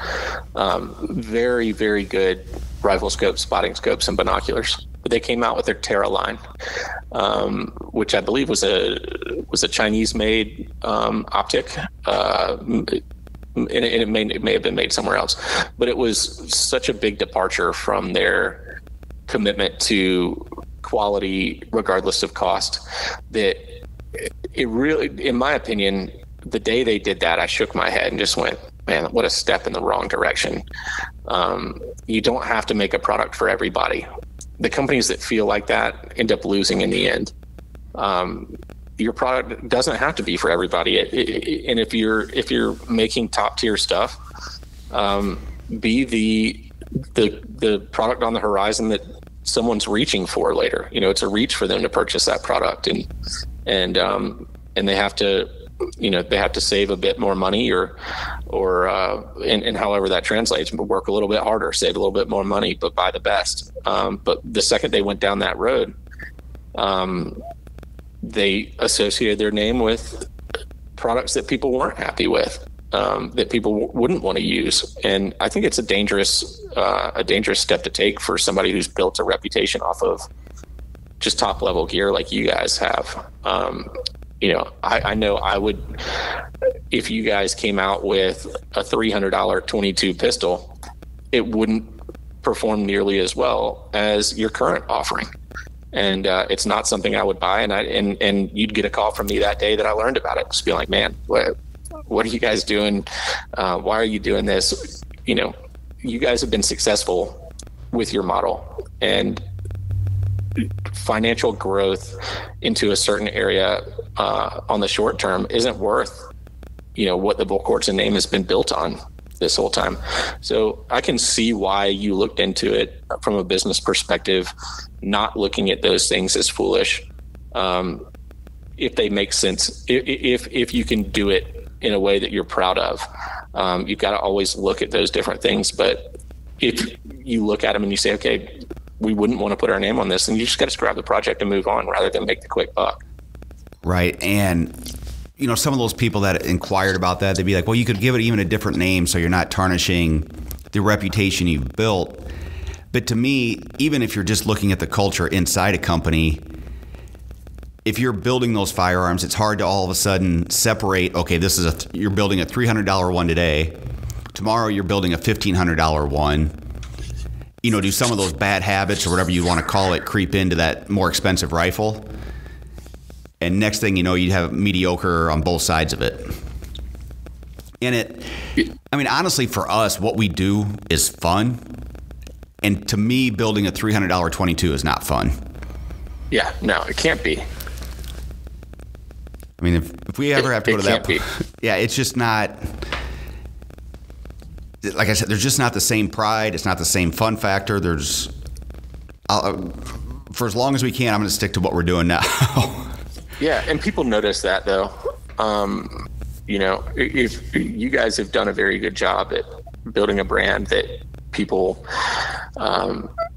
Very, very good rifle scopes, spotting scopes, and binoculars. But they came out with their Terra line, which I believe was a Chinese-made optic. And it may have been made somewhere else, but it was such a big departure from their commitment to quality, regardless of cost, that it really, in my opinion, the day they did that, I shook my head and just went, man, what a step in the wrong direction. You don't have to make a product for everybody. The companies that feel like that end up losing in the end. Your product doesn't have to be for everybody. And if you're making top tier stuff, be the product on the horizon that someone's reaching for later. It's a reach for them to purchase that product, and they have to, they have to save a bit more money or however that translates, but work a little bit harder, save a little bit more money, but buy the best. But the second they went down that road, they associated their name with products that people weren't happy with, that people wouldn't want to use. And I think it's a dangerous step to take for somebody who's built a reputation off of just top level gear like you guys have. I know I would, if you guys came out with a $300 22 pistol, it wouldn't perform nearly as well as your current offering. And it's not something I would buy. And you'd get a call from me that day that I learned about it. Just be like, man, what are you guys doing? Why are you doing this? You guys have been successful with your model, and financial growth into a certain area on the short term isn't worth, what the Vorkortsen name has been built on this whole time. So I can see why you looked into it from a business perspective, not looking at those things as foolish. If they make sense, if you can do it in a way that you're proud of, you've got to always look at those different things. But if you look at them and you say, okay, we wouldn't want to put our name on this, and you just got to scrap the project and move on rather than make the quick buck. Right. And some of those people that inquired about that, they'd be like, well, you could give it even a different name so you're not tarnishing the reputation you've built. But to me, even if you're just looking at the culture inside a company, if you're building those firearms, it's hard to all of a sudden separate, okay, this is you're building a $300 one today. Tomorrow you're building a $1,500 one. do some of those bad habits or whatever you want to call it creep into that more expensive rifle. And next thing you know, you have mediocre on both sides of it. And honestly, for us, what we do is fun. And to me, building a $300 22 is not fun. Yeah, no, it can't be. I mean, if we ever have to go to that, yeah, it's just not. Like I said, there's just not the same pride. It's not the same fun factor. For as long as we can, I'm going to stick to what we're doing now. Yeah, and people notice that, though. If you guys have done a very good job at building a brand that people,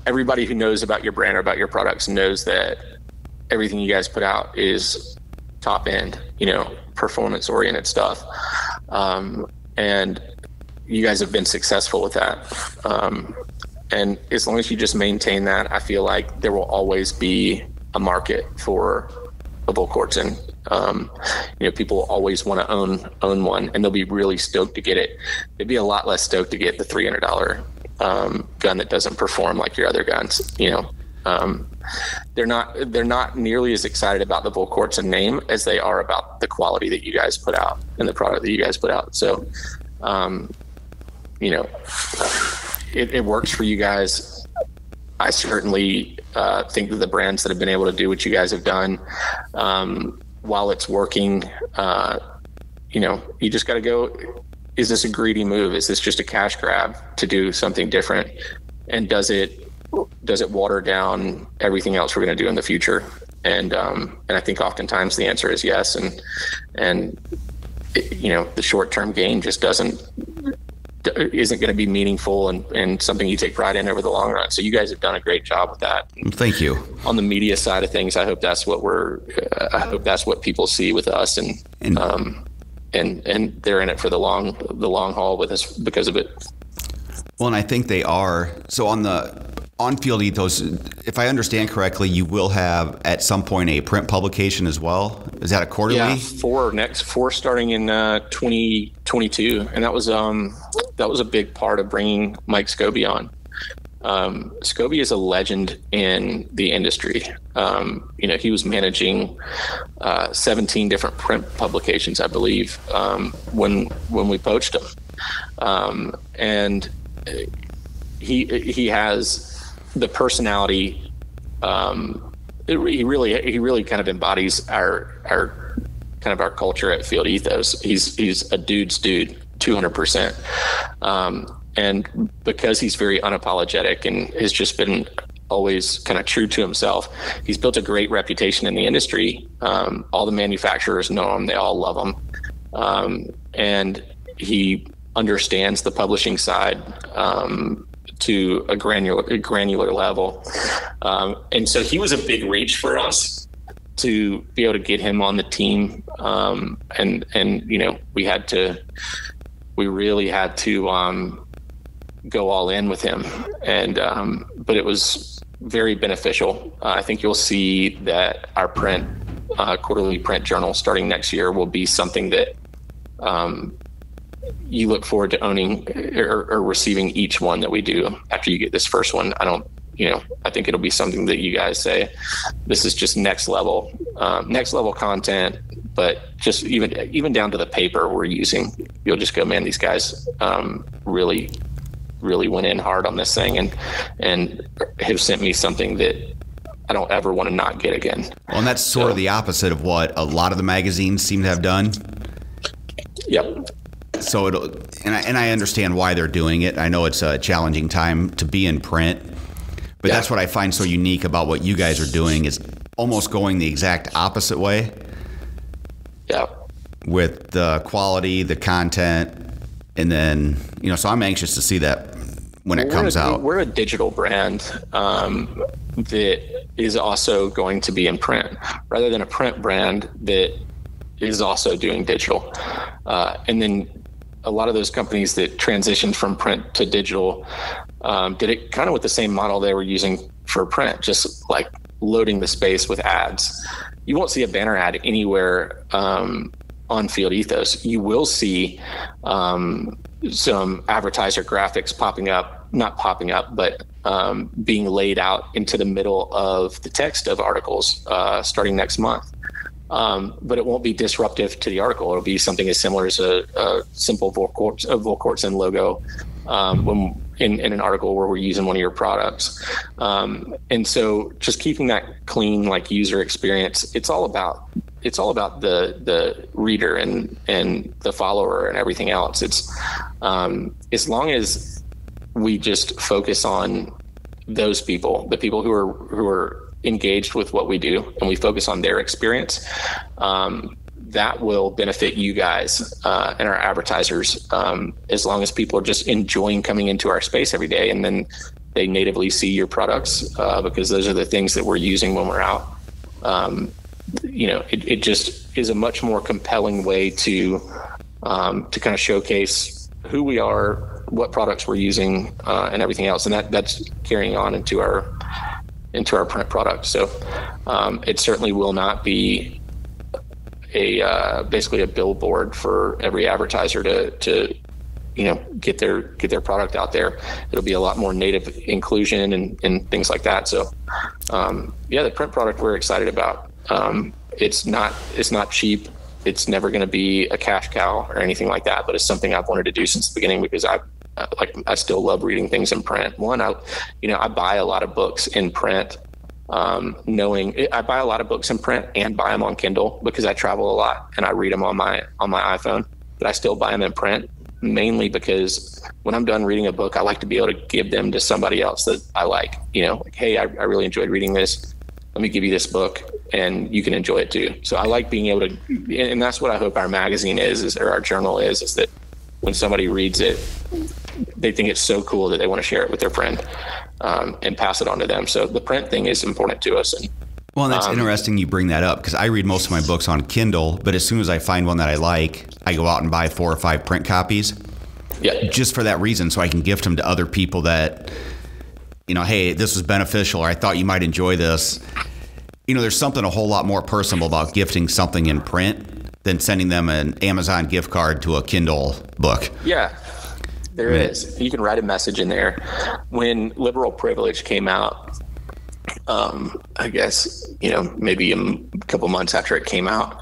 everybody who knows about your brand or about your products knows that everything you guys put out is top end, performance oriented stuff. And you guys have been successful with that. And as long as you just maintain that, I feel like there will always be a market for a Volquartsen. People will always want to own one, and they'll be really stoked to get it. They'd be a lot less stoked to get the $300 gun that doesn't perform like your other guns. They're not nearly as excited about the Volquartsen name as they are about the quality that you guys put out and the product that you guys put out. So, it works for you guys. I certainly think that the brands that have been able to do what you guys have done, while it's working, you just got to go, is this a greedy move? Is this just a cash grab to do something different? And does it water down everything else we're going to do in the future? And I think oftentimes the answer is yes. And the short-term gain just isn't going to be meaningful and something you take pride in over the long run. So you guys have done a great job with that. Thank you. On the media side of things, I hope that's what people see with us, and they're in it for the long haul with us because of it. Well, and I think they are. So on Field Ethos, if I understand correctly, you will have at some point a print publication as well. Is that a quarterly? Yeah, four starting in 2022, and that was a big part of bringing Mike Scobey on. Scobey is a legend in the industry. He was managing 17 different print publications, I believe, when we poached him, and he has the personality. He really kind of embodies our culture at Field Ethos. He's a dude's dude, 200%. And because he's very unapologetic and has just been always kind of true to himself, he's built a great reputation in the industry. All the manufacturers know him. They all love him. And he understands the publishing side to a granular level. And so he was a big reach for us to be able to get him on the team. And we really had to go all in with him. And but it was very beneficial. I think you'll see that our quarterly print journal starting next year will be something that you look forward to owning or receiving each one that we do after you get this first one. I think it'll be something that you guys say, this is just next level content, but just even down to the paper we're using, you'll just go, man, these guys really, really went in hard on this thing and have sent me something that I don't ever want to not get again. Well, and that's sort of the opposite of what a lot of the magazines seem to have done. Yep. So I understand why they're doing it. I know it's a challenging time to be in print, but that's what I find so unique about what you guys are doing is almost going the exact opposite way. Yeah. With the quality, the content, and then, so I'm anxious to see that when it comes out. We're a digital brand that is also going to be in print rather than a print brand that is also doing digital. And then a lot of those companies that transitioned from print to digital did it kind of with the same model they were using for print, just like loading the space with ads. You won't see a banner ad anywhere on Field Ethos. You will see some advertiser graphics not popping up, but being laid out into the middle of the text of articles starting next month. But it won't be disruptive to the article. It'll be something as similar as a simple Volquartsen logo when in an article where we're using one of your products. And so just keeping that clean, like, user experience, it's all about the reader and the follower and everything else. It's as long as we just focus on those people, the people who are engaged with what we do, and we focus on their experience, that will benefit you guys and our advertisers, as long as people are just enjoying coming into our space every day, and then they natively see your products because those are the things that we're using when we're out. It just is a much more compelling way to kind of showcase who we are, what products we're using, and everything else, and that's carrying on into our print product. So it certainly will not be basically a billboard for every advertiser to get their product out there. It'll be a lot more native inclusion and things like that. So the print product we're excited about. It's not cheap. It's never going to be a cash cow or anything like that, but it's something I've wanted to do since the beginning because I still love reading things in print. One, I buy a lot of books in print, I buy a lot of books in print and buy them on Kindle because I travel a lot and I read them on my iPhone, but I still buy them in print mainly because when I'm done reading a book, I like to be able to give them to somebody else that I like, like, hey, I really enjoyed reading this. Let me give you this book and you can enjoy it too. So I like being able to, and that's what I hope our magazine or our journal is that when somebody reads it, they think it's so cool that they want to share it with their friend and pass it on to them. So the print thing is important to us. Well, that's interesting you bring that up because I read most of my books on Kindle, but as soon as I find one that I like, I go out and buy 4 or 5 print copies. Yeah. Just for that reason, so I can gift them to other people that, hey, this was beneficial, or I thought you might enjoy this. There's something a whole lot more personal about gifting something in print than sending them an Amazon gift card to a Kindle book. Yeah, there is. You can write a message in there. When Liberal Privilege came out, I guess, maybe a couple months after it came out,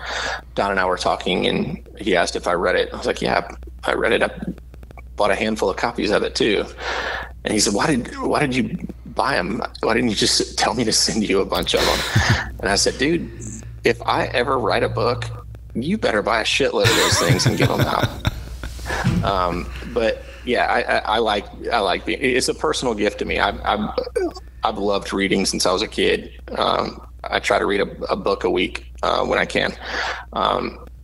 Don and I were talking and he asked if I read it. I was like, yeah, I read it. I bought a handful of copies of it too. And he said, why did you buy them? Why didn't you just tell me to send you a bunch of them? And I said, dude, if I ever write a book, you better buy a shitload of those things and give them out. But yeah, I like being, it's a personal gift to me. I've loved reading since I was a kid. I try to read a book a week when I can.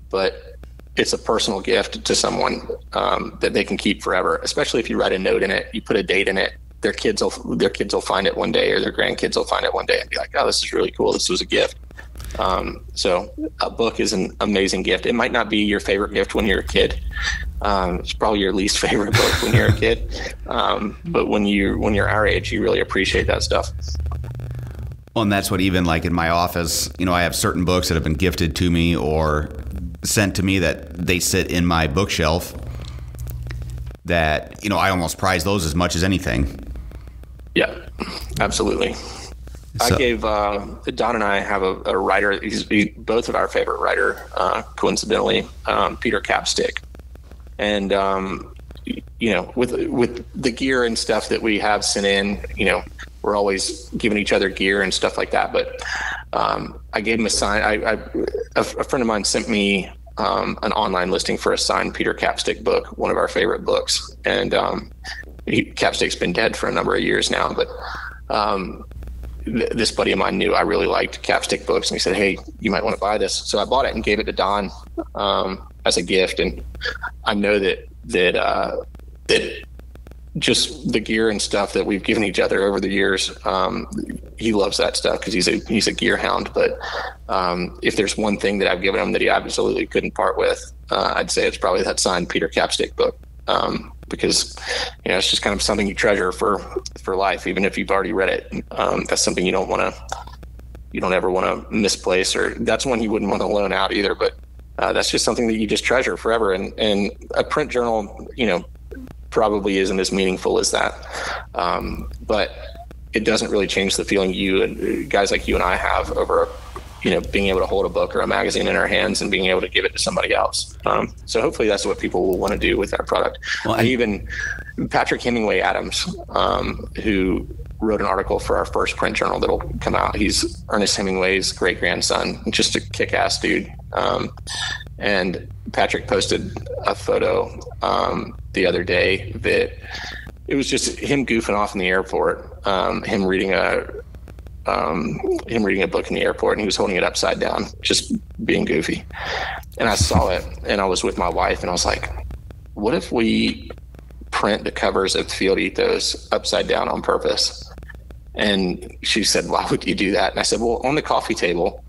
But it's a personal gift to someone that they can keep forever, especially if you write a note in it, you put a date in it. Their kids will find it one day, or their grandkids will find it one day and be like, oh, this is really cool. This was a gift. So a book is an amazing gift. It might not be your favorite gift when you're a kid. It's probably your least favorite book when you're a kid. But when you're our age, you really appreciate that stuff. Well, and that's what even like in my office, I have certain books that have been gifted to me or sent to me that they sit in my bookshelf that, I almost prize those as much as anything. Yeah, absolutely. So, I gave Don and I have a writer. He's both of our favorite writer, coincidentally, Peter Capstick. And with the gear and stuff that we have sent in, we're always giving each other gear and stuff like that. But I gave him a sign. A friend of mine sent me an online listing for a signed Peter Capstick book, one of our favorite books. And Capstick's been dead for a number of years now, but this buddy of mine knew I really liked Capstick books, and he said, hey, you might want to buy this. So I bought it and gave it to Don as a gift. And I know that just the gear and stuff that we've given each other over the years, he loves that stuff because he's a gear hound. But if there's one thing that I've given him that he absolutely couldn't part with, I'd say it's probably that signed Peter Capstick book. Because it's just kind of something you treasure for life, even if you've already read it. That's something you don't ever want to misplace, or that's one you wouldn't want to loan out either. But that's just something that you just treasure forever. And a print journal, probably isn't as meaningful as that. But it doesn't really change the feeling you and guys like you and I have over, being able to hold a book or a magazine in our hands and being able to give it to somebody else. So hopefully that's what people will want to do with our product. Well, even Patrick Hemingway Adams, who wrote an article for our first print journal that'll come out. He's Ernest Hemingway's great grandson, just a kick-ass dude. And Patrick posted a photo the other day that it was just him goofing off in the airport, him reading a book in the airport, and he was holding it upside down, just being goofy. And I saw it, and I was with my wife, and I was like, what if we print the covers of Field Ethos upside down on purpose? And she said, why would you do that? And I said, well, on the coffee table,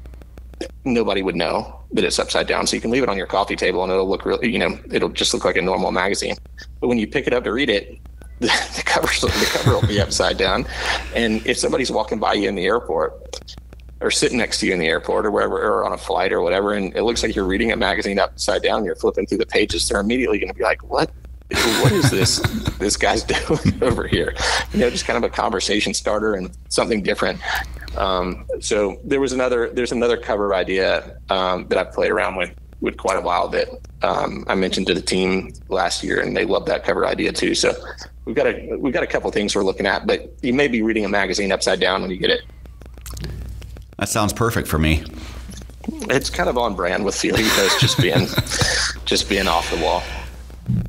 nobody would know that it's upside down. So you can leave it on your coffee table and it'll look really, it'll just look like a normal magazine. But when you pick it up to read it, the cover will be upside down. And if somebody's walking by you in the airport or sitting next to you in the airport or wherever, or on a flight or whatever, and it looks like you're reading a magazine upside down and you're flipping through the pages, they're immediately going to be like, what is this guy's doing over here? Just kind of a conversation starter and something different. So there's another cover idea that I've played around with quite a while that I mentioned to the team last year, and they love that cover idea too. So we've got a couple things we're looking at, but you may be reading a magazine upside down when you get it. That sounds perfect for me. It's kind of on brand with Field Ethos, just being off the wall.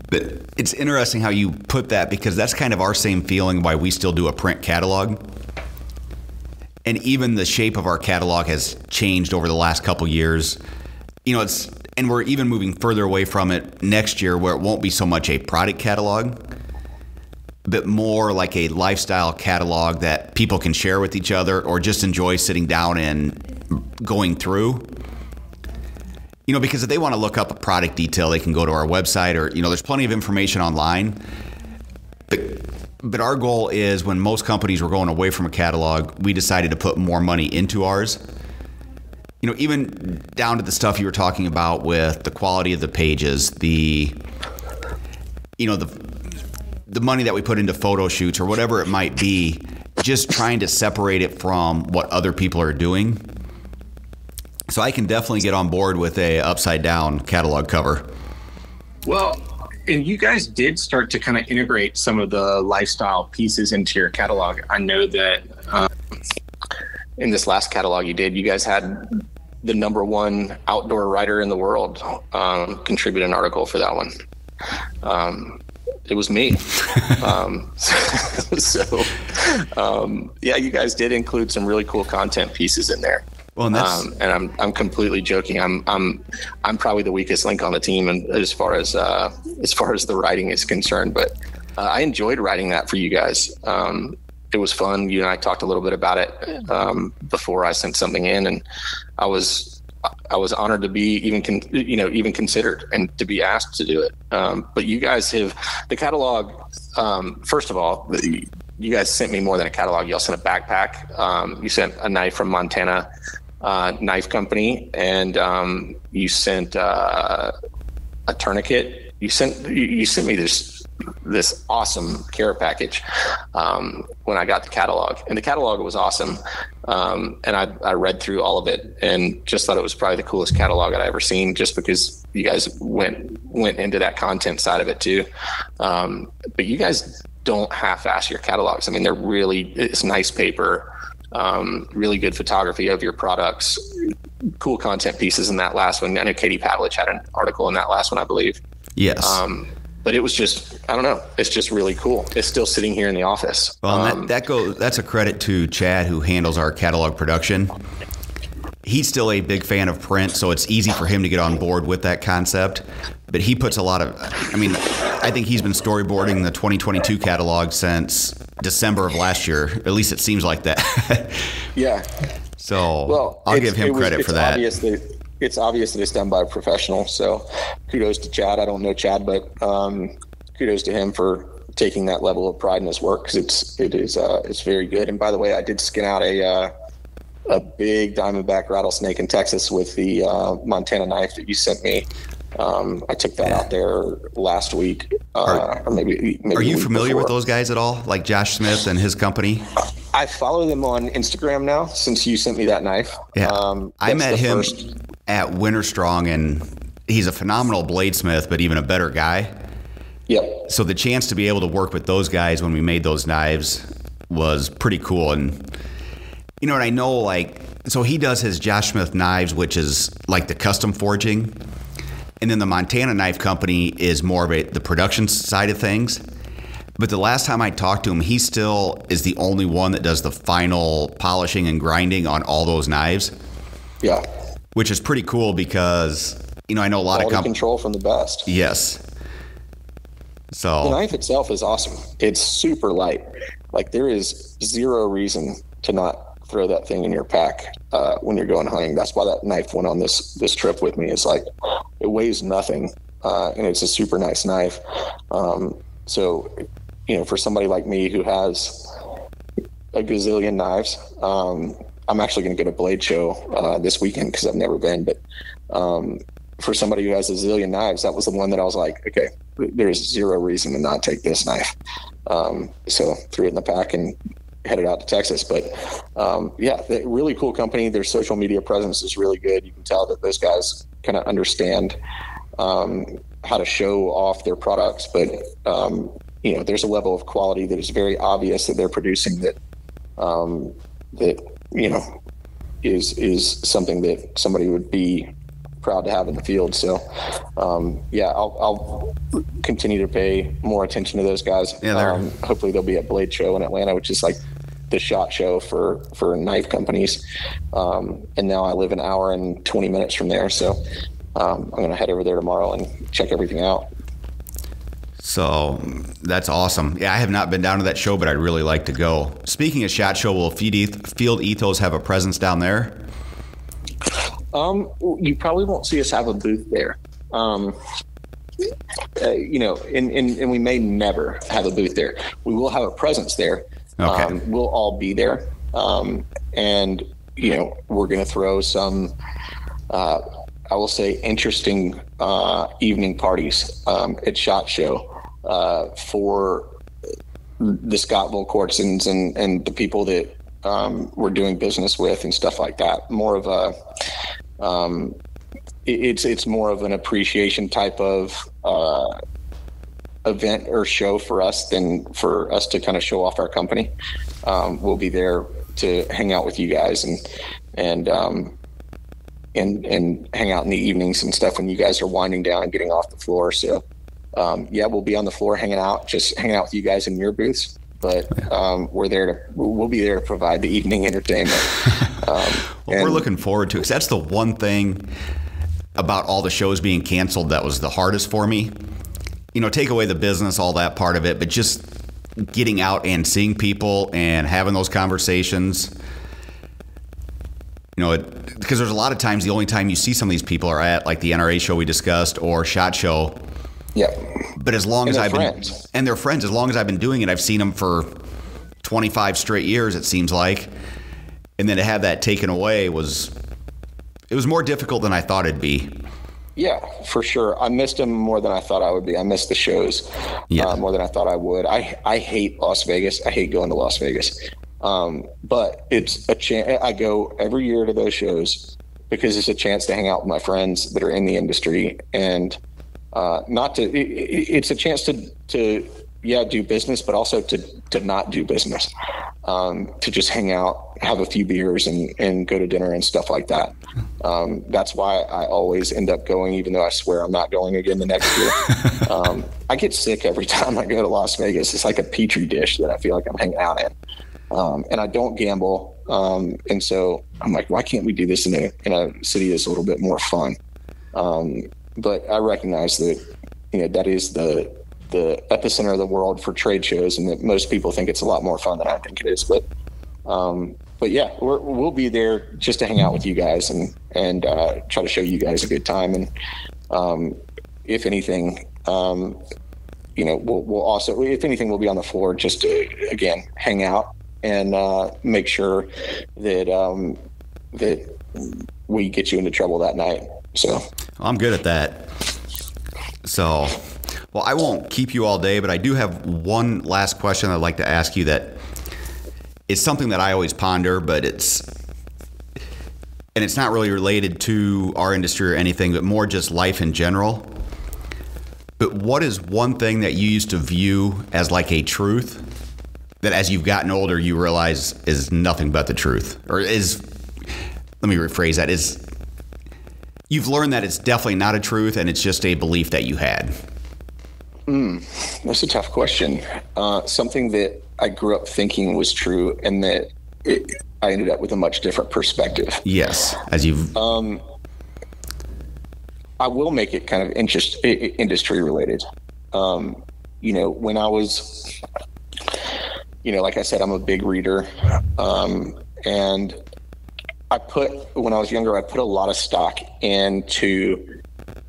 But it's interesting how you put that, because that's kind of our same feeling why we still do a print catalog. And even the shape of our catalog has changed over the last couple years. And we're even moving further away from it next year, where it won't be so much a product catalog, but more like a lifestyle catalog that people can share with each other or just enjoy sitting down and going through. Because if they want to look up a product detail, they can go to our website, or, there's plenty of information online. But our goal is, when most companies were going away from a catalog, we decided to put more money into ours. Even down to the stuff you were talking about with the quality of the pages, the money that we put into photo shoots or whatever it might be, just trying to separate it from what other people are doing. So I can definitely get on board with a upside down catalog cover. Well, and you guys did start to kind of integrate some of the lifestyle pieces into your catalog. I know that in this last catalog you guys had the #1 outdoor writer in the world contribute an article for that one. It was me. Yeah, you guys did include some really cool content pieces in there. Well, and I'm completely joking. I'm probably the weakest link on the team, and as far as the writing is concerned. But I enjoyed writing that for you guys. It was fun. You and I talked a little bit about it before I sent something in, and I was honored to be even considered and to be asked to do it. But you guys have the catalog. First of all, you guys sent me more than a catalog. Y'all sent a backpack. You sent a knife from Montana Knife Company, and you sent a tourniquet. You sent me this awesome care package when I got the catalog, and the catalog was awesome. And I read through all of it and just thought it was probably the coolest catalog I'd ever seen, just because you guys went into that content side of it too. But you guys don't half-ass your catalogs. I mean, it's nice paper, really good photography of your products, cool content pieces in that last one. I know Katie Pavlich had an article in that last one, I believe. Yes. But it was just, I don't know, it's just really cool. It's still sitting here in the office. Well, that's a credit to Chad, who handles our catalog production. He's still a big fan of print, so it's easy for him to get on board with that concept. But he puts a lot of, I think he's been storyboarding the 2022 catalog since December of last year. At least it seems like that. Yeah. So I'll give him credit for that. It's obvious that it's done by a professional. So kudos to Chad. I don't know Chad, but kudos to him for taking that level of pride in his work, because it's very good. And by the way, I did skin out a big diamondback rattlesnake in Texas with the Montana knife that you sent me. I took that out there last week, or maybe. Are you a week familiar before. with those guys at all? Like Josh Smith and his company? I follow them on Instagram now since you sent me that knife. Yeah. I met him at Winter Strong, and he's a phenomenal bladesmith, but even a better guy. Yep. So the chance to be able to work with those guys when we made those knives was pretty cool. And, you know, and I know, like, so he does his Josh Smith knives, which is like the custom forging. And then the Montana Knife Company is more of the production side of things. But the last time I talked to him, he still is the only one that does the final polishing and grinding on all those knives. Yeah. Which is pretty cool because, you know, I know a lot Quality of control from the best. Yes. So the knife itself is awesome. It's super light. Like, there is zero reason to not throw that thing in your pack when you're going hunting. That's why that knife went on this trip with me. It's like, it weighs nothing, and it's a super nice knife. So, you know, for somebody like me who has a gazillion knives, I'm actually going to go to Blade Show this weekend because I've never been. But for somebody who has a zillion knives, that was the one that I was like, okay, there's zero reason to not take this knife. So threw it in the pack and headed out to Texas. But yeah, really cool company. Their social media presence is really good. You can tell that those guys kind of understand how to show off their products. But you know, there's a level of quality that is very obvious that they're producing that you know is something that somebody would be proud to have in the field. So yeah, I'll continue to pay more attention to those guys. Yeah, hopefully they'll be at Blade Show in Atlanta, which is like the SHOT Show for knife companies. And now I live an hour and 20 minutes from there. So I'm going to head over there tomorrow and check everything out. So that's awesome. Yeah, I have not been down to that show, but I'd really like to go. Speaking of SHOT Show, will Field Ethos have a presence down there? You probably won't see us have a booth there. You know, and we may never have a booth there. We will have a presence there. Okay. We'll all be there. And, you know, we're going to throw some, I will say, interesting evening parties at SHOT Show for the Scott Volkortsons and the people that we're doing business with and stuff like that. More of a it's more of an appreciation type of event or show for us than for us to kind of show off our company. We'll be there to hang out with you guys and hang out in the evenings and stuff when you guys are winding down and getting off the floor. So yeah, we'll be on the floor hanging out with you guys in your booths. But we'll be there to provide the evening entertainment. Well, we're looking forward to it, because that's the one thing about all the shows being canceled that was the hardest for me. You know, take away the business, all that part of it, but just getting out and seeing people and having those conversations. You know, because there's a lot of times the only time you see some of these people are at, like, the NRA show we discussed or SHOT Show. Yeah. But as long as I've been, and they're friends, as long as I've been doing it, I've seen them for 25 straight years, it seems like. And then to have that taken away it was more difficult than I thought it'd be. Yeah, for sure. I missed them more than I thought I would be. I missed the shows more than I thought I would. I hate Las Vegas. I hate going to Las Vegas. But it's a chance. I go every year to those shows because it's a chance to hang out with my friends that are in the industry, and it's a chance to do business, but also to not do business, to just hang out, have a few beers and go to dinner and stuff like that. That's why I always end up going, even though I swear I'm not going again the next year. I get sick every time I go to Las Vegas. It's like a petri dish that I feel like I'm hanging out in. And I don't gamble. And so I'm like, why can't we do this in a city that's a little bit more fun? But I recognize that, you know, that is the epicenter of the world for trade shows, and that most people think it's a lot more fun than I think it is. But yeah, we'll be there just to hang out with you guys and try to show you guys a good time. And if anything, you know, we'll also, if anything, we'll be on the floor just to, again, hang out and make sure that that we get you into trouble that night. So I'm good at that. So, well, I won't keep you all day, but I do have one last question I'd like to ask you that is something that I always ponder, but it's not really related to our industry or anything, but more just life in general. But what is one thing that you used to view as like a truth that as you've gotten older, you realize is nothing but the truth? Or is, let me rephrase that, is you've learned that it's definitely not a truth and it's just a belief that you had? That's a tough question. Something that I grew up thinking was true and that I ended up with a much different perspective. Yes. As you've... I will make it kind of industry related. When I was, like I said, I'm a big reader. And when I was younger, I put a lot of stock into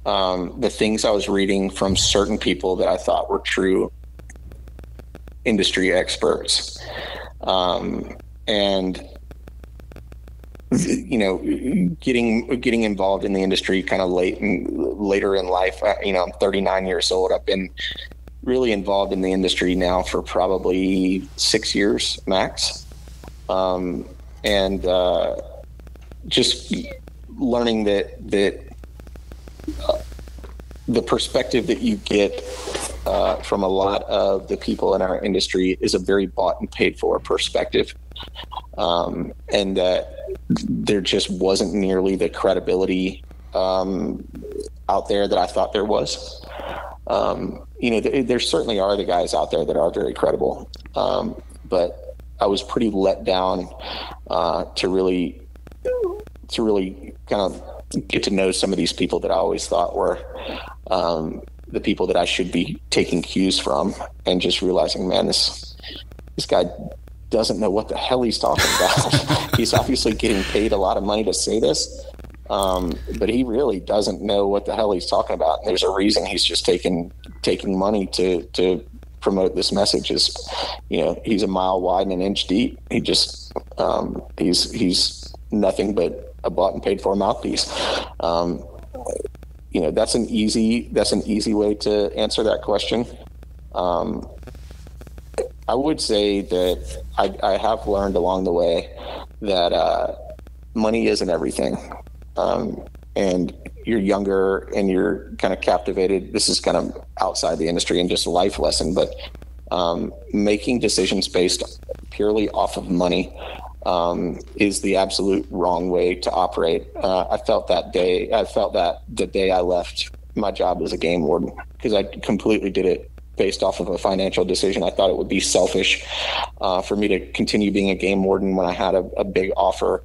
the things I was reading from certain people that I thought were true industry experts. And getting involved in the industry kind of later in life. I'm 39 years old. I've been really involved in the industry now for probably 6 years max. Just learning that the perspective that you get from a lot of the people in our industry is a very bought and paid for perspective. And that there just wasn't nearly the credibility out there that I thought there was. There certainly are the guys out there that are very credible, but I was pretty let down to really kind of get to know some of these people that I always thought were the people that I should be taking cues from, and just realizing, man, this guy doesn't know what the hell he's talking about. He's obviously getting paid a lot of money to say this, but he really doesn't know what the hell he's talking about. And there's a reason he's just taking money to promote this message. He's a mile wide and an inch deep. He just he's nothing but a bought and paid for mouthpiece. That's an easy way to answer that question. I would say that I have learned along the way that money isn't everything. And you're younger and you're kind of captivated. This is kind of outside the industry and just a life lesson, but making decisions based purely off of money is the absolute wrong way to operate. I felt that the day I left my job as a game warden, because I completely did it based off of a financial decision. I thought it would be selfish for me to continue being a game warden when I had a big offer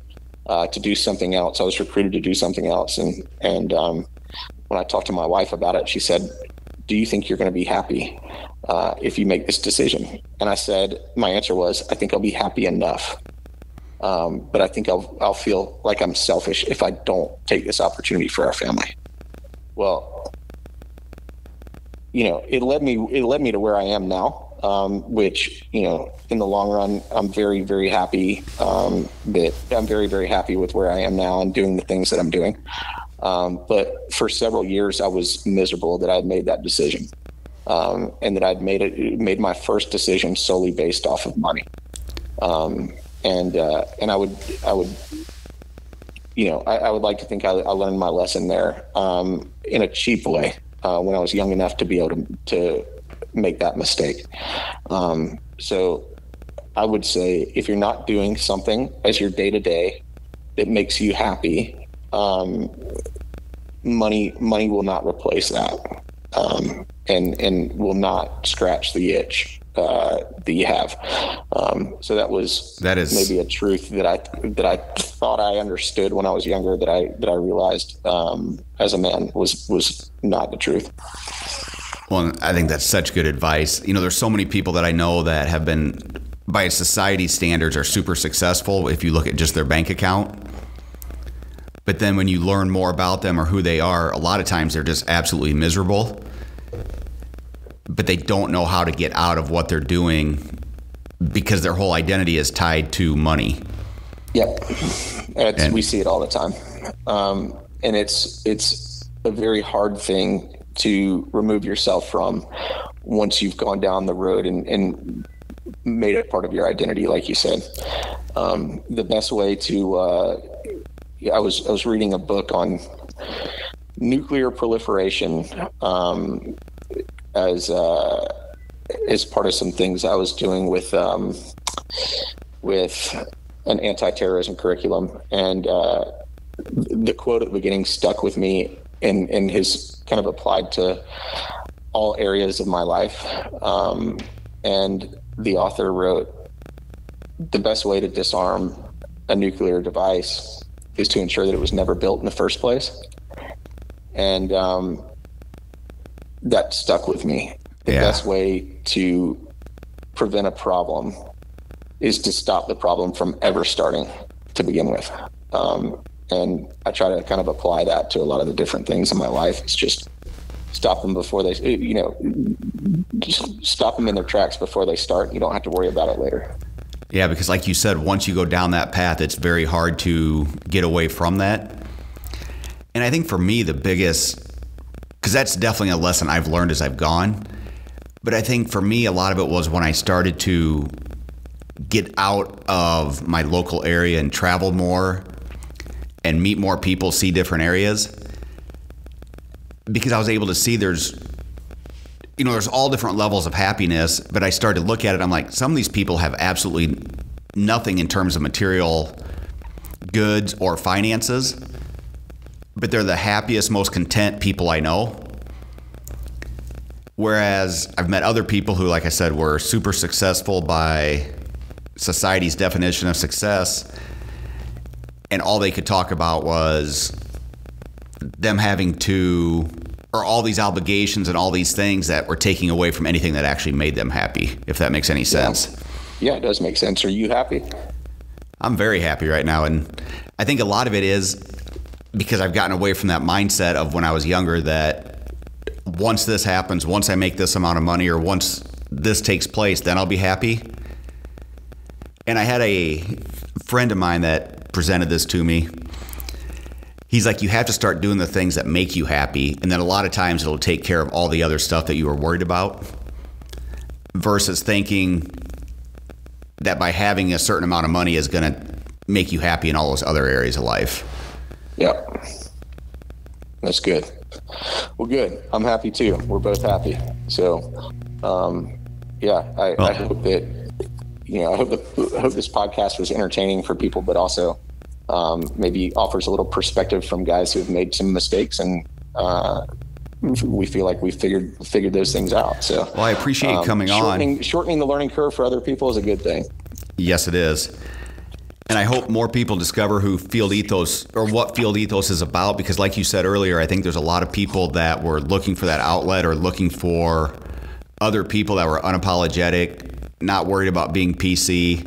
to do something else. I was recruited to do something else. And when I talked to my wife about it, she said, "Do you think you're going to be happy if you make this decision?" And I said, my answer was, "I think I'll be happy enough. But I think I'll feel like I'm selfish if I don't take this opportunity for our family." Well, it led me to where I am now, which, in the long run, I'm very, very happy that I'm very, very happy with where I am now and doing the things that I'm doing. But for several years, I was miserable that I'd made that decision, and that I'd made my first decision solely based off of money. And I would like to think I learned my lesson there in a cheap way when I was young enough to be able to make that mistake. So I would say, if you're not doing something as your day-to-day that makes you happy, money will not replace that, and will not scratch the itch that you have. So that is maybe a truth that I thought I understood when I was younger, that I realized as a man was not the truth. Well, I think that's such good advice. There's so many people that I know that have been, by society standards, are super successful if you look at just their bank account. But then when you learn more about them or who they are, a lot of times they're just absolutely miserable. But they don't know how to get out of what they're doing because their whole identity is tied to money. Yep. We see it all the time. And it's a very hard thing to remove yourself from once you've gone down the road and made it part of your identity, like you said. The best way to, I was reading a book on nuclear proliferation as part of some things I was doing with an anti-terrorism curriculum, and the quote at the beginning stuck with me, and his kind of applied to all areas of my life. And the author wrote, "The best way to disarm a nuclear device is to ensure that it was never built in the first place." And that stuck with me. The best way to prevent a problem is to stop the problem from ever starting to begin with. And I try to kind of apply that to a lot of the different things in my life. It's just stop them before they, just stop them in their tracks before they start. You don't have to worry about it later. Yeah, because like you said, once you go down that path, it's very hard to get away from that. And I think for me, the biggest, because that's definitely a lesson I've learned as I've gone. But I think for me, a lot of it was when I started to get out of my local area and travel more and meet more people, see different areas. Because I was able to see there's all different levels of happiness, but I started to look at it, I'm like, some of these people have absolutely nothing in terms of material goods or finances, but they're the happiest, most content people I know. Whereas I've met other people who, like I said, were super successful by society's definition of success, and all they could talk about was them having to, or all these obligations and all these things that were taking away from anything that actually made them happy, if that makes any sense. Yeah, it does make sense. Are you happy? I'm very happy right now. And I think a lot of it is because I've gotten away from that mindset of when I was younger that once this happens, once I make this amount of money, or once this takes place, then I'll be happy. And I had a friend of mine that presented this to me. He's like, you have to start doing the things that make you happy, and then a lot of times it'll take care of all the other stuff that you were worried about, versus thinking that by having a certain amount of money is going to make you happy in all those other areas of life. Yep. That's good. Well, good. I'm happy too. We're both happy. So, I hope that, I hope this podcast was entertaining for people, but also maybe offers a little perspective from guys who have made some mistakes, and we feel like we figured those things out. So, well, I appreciate you coming on. Shortening the learning curve for other people is a good thing. Yes, it is. And I hope more people discover who Field Ethos, or what Field Ethos is about, because like you said earlier, I think there's a lot of people that were looking for that outlet, or looking for other people that were unapologetic, not worried about being PC,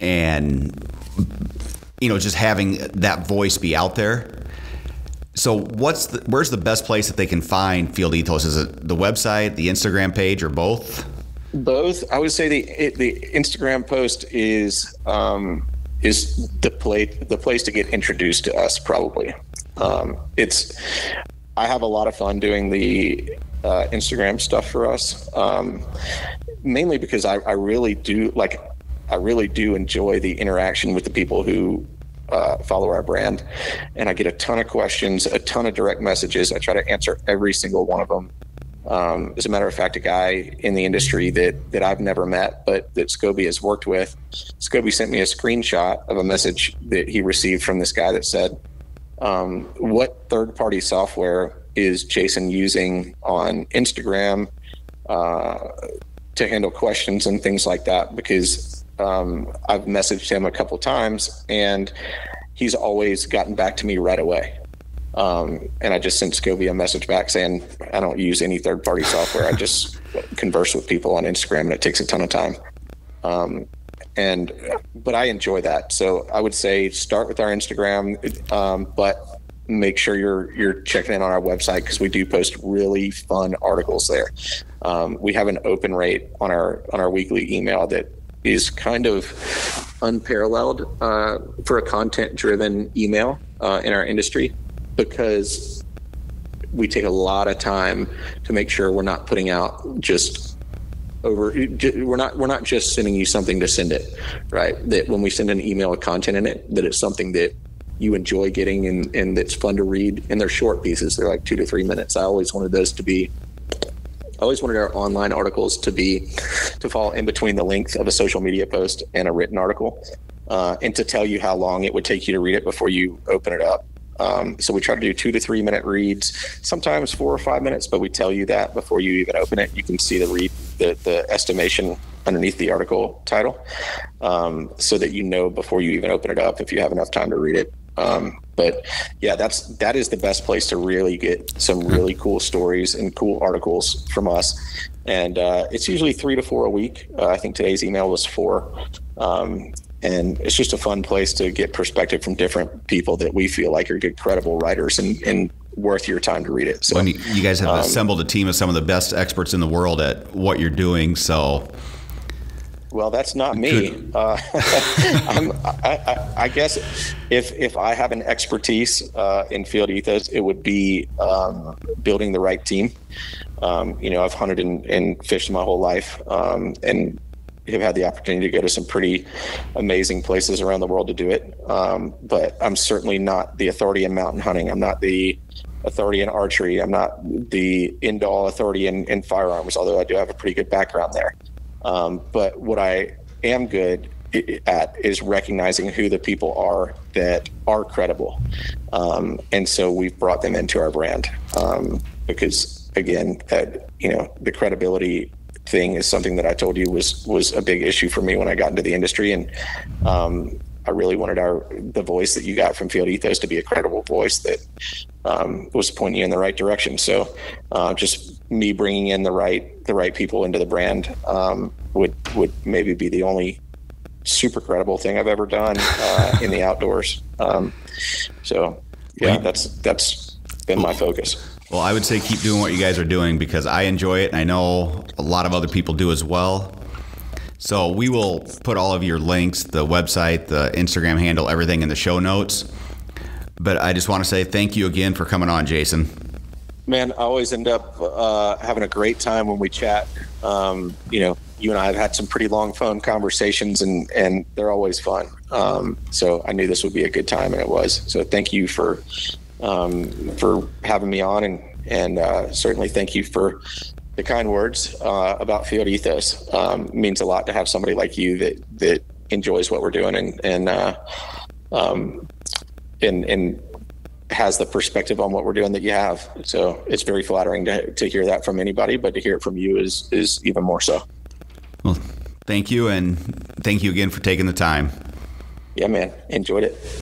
and just having that voice be out there. So where's the best place that they can find Field Ethos? Is it the website, the Instagram page, or both? Both. I would say the Instagram post is the place to get introduced to us, probably. I have a lot of fun doing the Instagram stuff for us, mainly because I really do enjoy the interaction with the people who follow our brand, and I get a ton of questions, a ton of direct messages. I try to answer every single one of them. As a matter of fact, a guy in the industry that I've never met, but that Scobey has worked with, Scobey sent me a screenshot of a message that he received from this guy that said, what third-party software is Jason using on Instagram to handle questions and things like that? Because I've messaged him a couple times, and he's always gotten back to me right away. And I just sent Scobey a message back saying, I don't use any third-party software. I just converse with people on Instagram, and it takes a ton of time. But I enjoy that. So I would say start with our Instagram, but make sure you're checking in on our website, because we do post really fun articles there. We have an open rate on our weekly email that is kind of unparalleled for a content-driven email in our industry, because we take a lot of time to make sure we're not putting out we're not just sending you something to send it, right? That when we send an email with content in it, that it's something that you enjoy getting and that's fun to read. And they're short pieces. They're like 2 to 3 minutes. I always wanted our online articles to fall in between the length of a social media post and a written article, and to tell you how long it would take you to read it before you open it up. So we try to do 2 to 3 minute reads, sometimes 4 or 5 minutes, but we tell you that before you even open it. You can see the estimation underneath the article title, so that you know before you even open it up if you have enough time to read it. But yeah, that is the best place to really get some really cool stories and cool articles from us. And it's usually 3 to 4 a week. I think today's email was 4. And it's just a fun place to get perspective from different people that we feel like are good, credible writers and worth your time to read it. So you guys have assembled a team of some of the best experts in the world at what you're doing. So, well, that's not me. I guess if I have an expertise in Field Ethos, it would be building the right team. I've hunted and fished my whole life, and have had the opportunity to go to some pretty amazing places around the world to do it. But I'm certainly not the authority in mountain hunting. I'm not the authority in archery. I'm not the end-all authority in firearms, although I do have a pretty good background there. But what I am good at is recognizing who the people are that are credible. And so we've brought them into our brand, because again, the credibility thing is something that I told you was a big issue for me when I got into the industry. And I really wanted the voice that you got from Field Ethos to be a credible voice that was pointing you in the right direction. So just me bringing in the right people into the brand would maybe be the only super credible thing I've ever done in the outdoors. So yeah, that's been my focus. Well, I would say keep doing what you guys are doing, because I enjoy it, and I know a lot of other people do as well. So we will put all of your links, the website, the Instagram handle, everything in the show notes. But I just want to say thank you again for coming on, Jason. Man, I always end up having a great time when we chat. You and I have had some pretty long phone conversations, and they're always fun. So I knew this would be a good time, and it was. So thank you for having me on, and certainly thank you for the kind words about Field Ethos. It means a lot to have somebody like you that enjoys what we're doing and has the perspective on what we're doing that you have. So it's very flattering to hear that from anybody, but to hear it from you is even more so. Well, thank you, and thank you again for taking the time. Yeah, man, enjoyed it.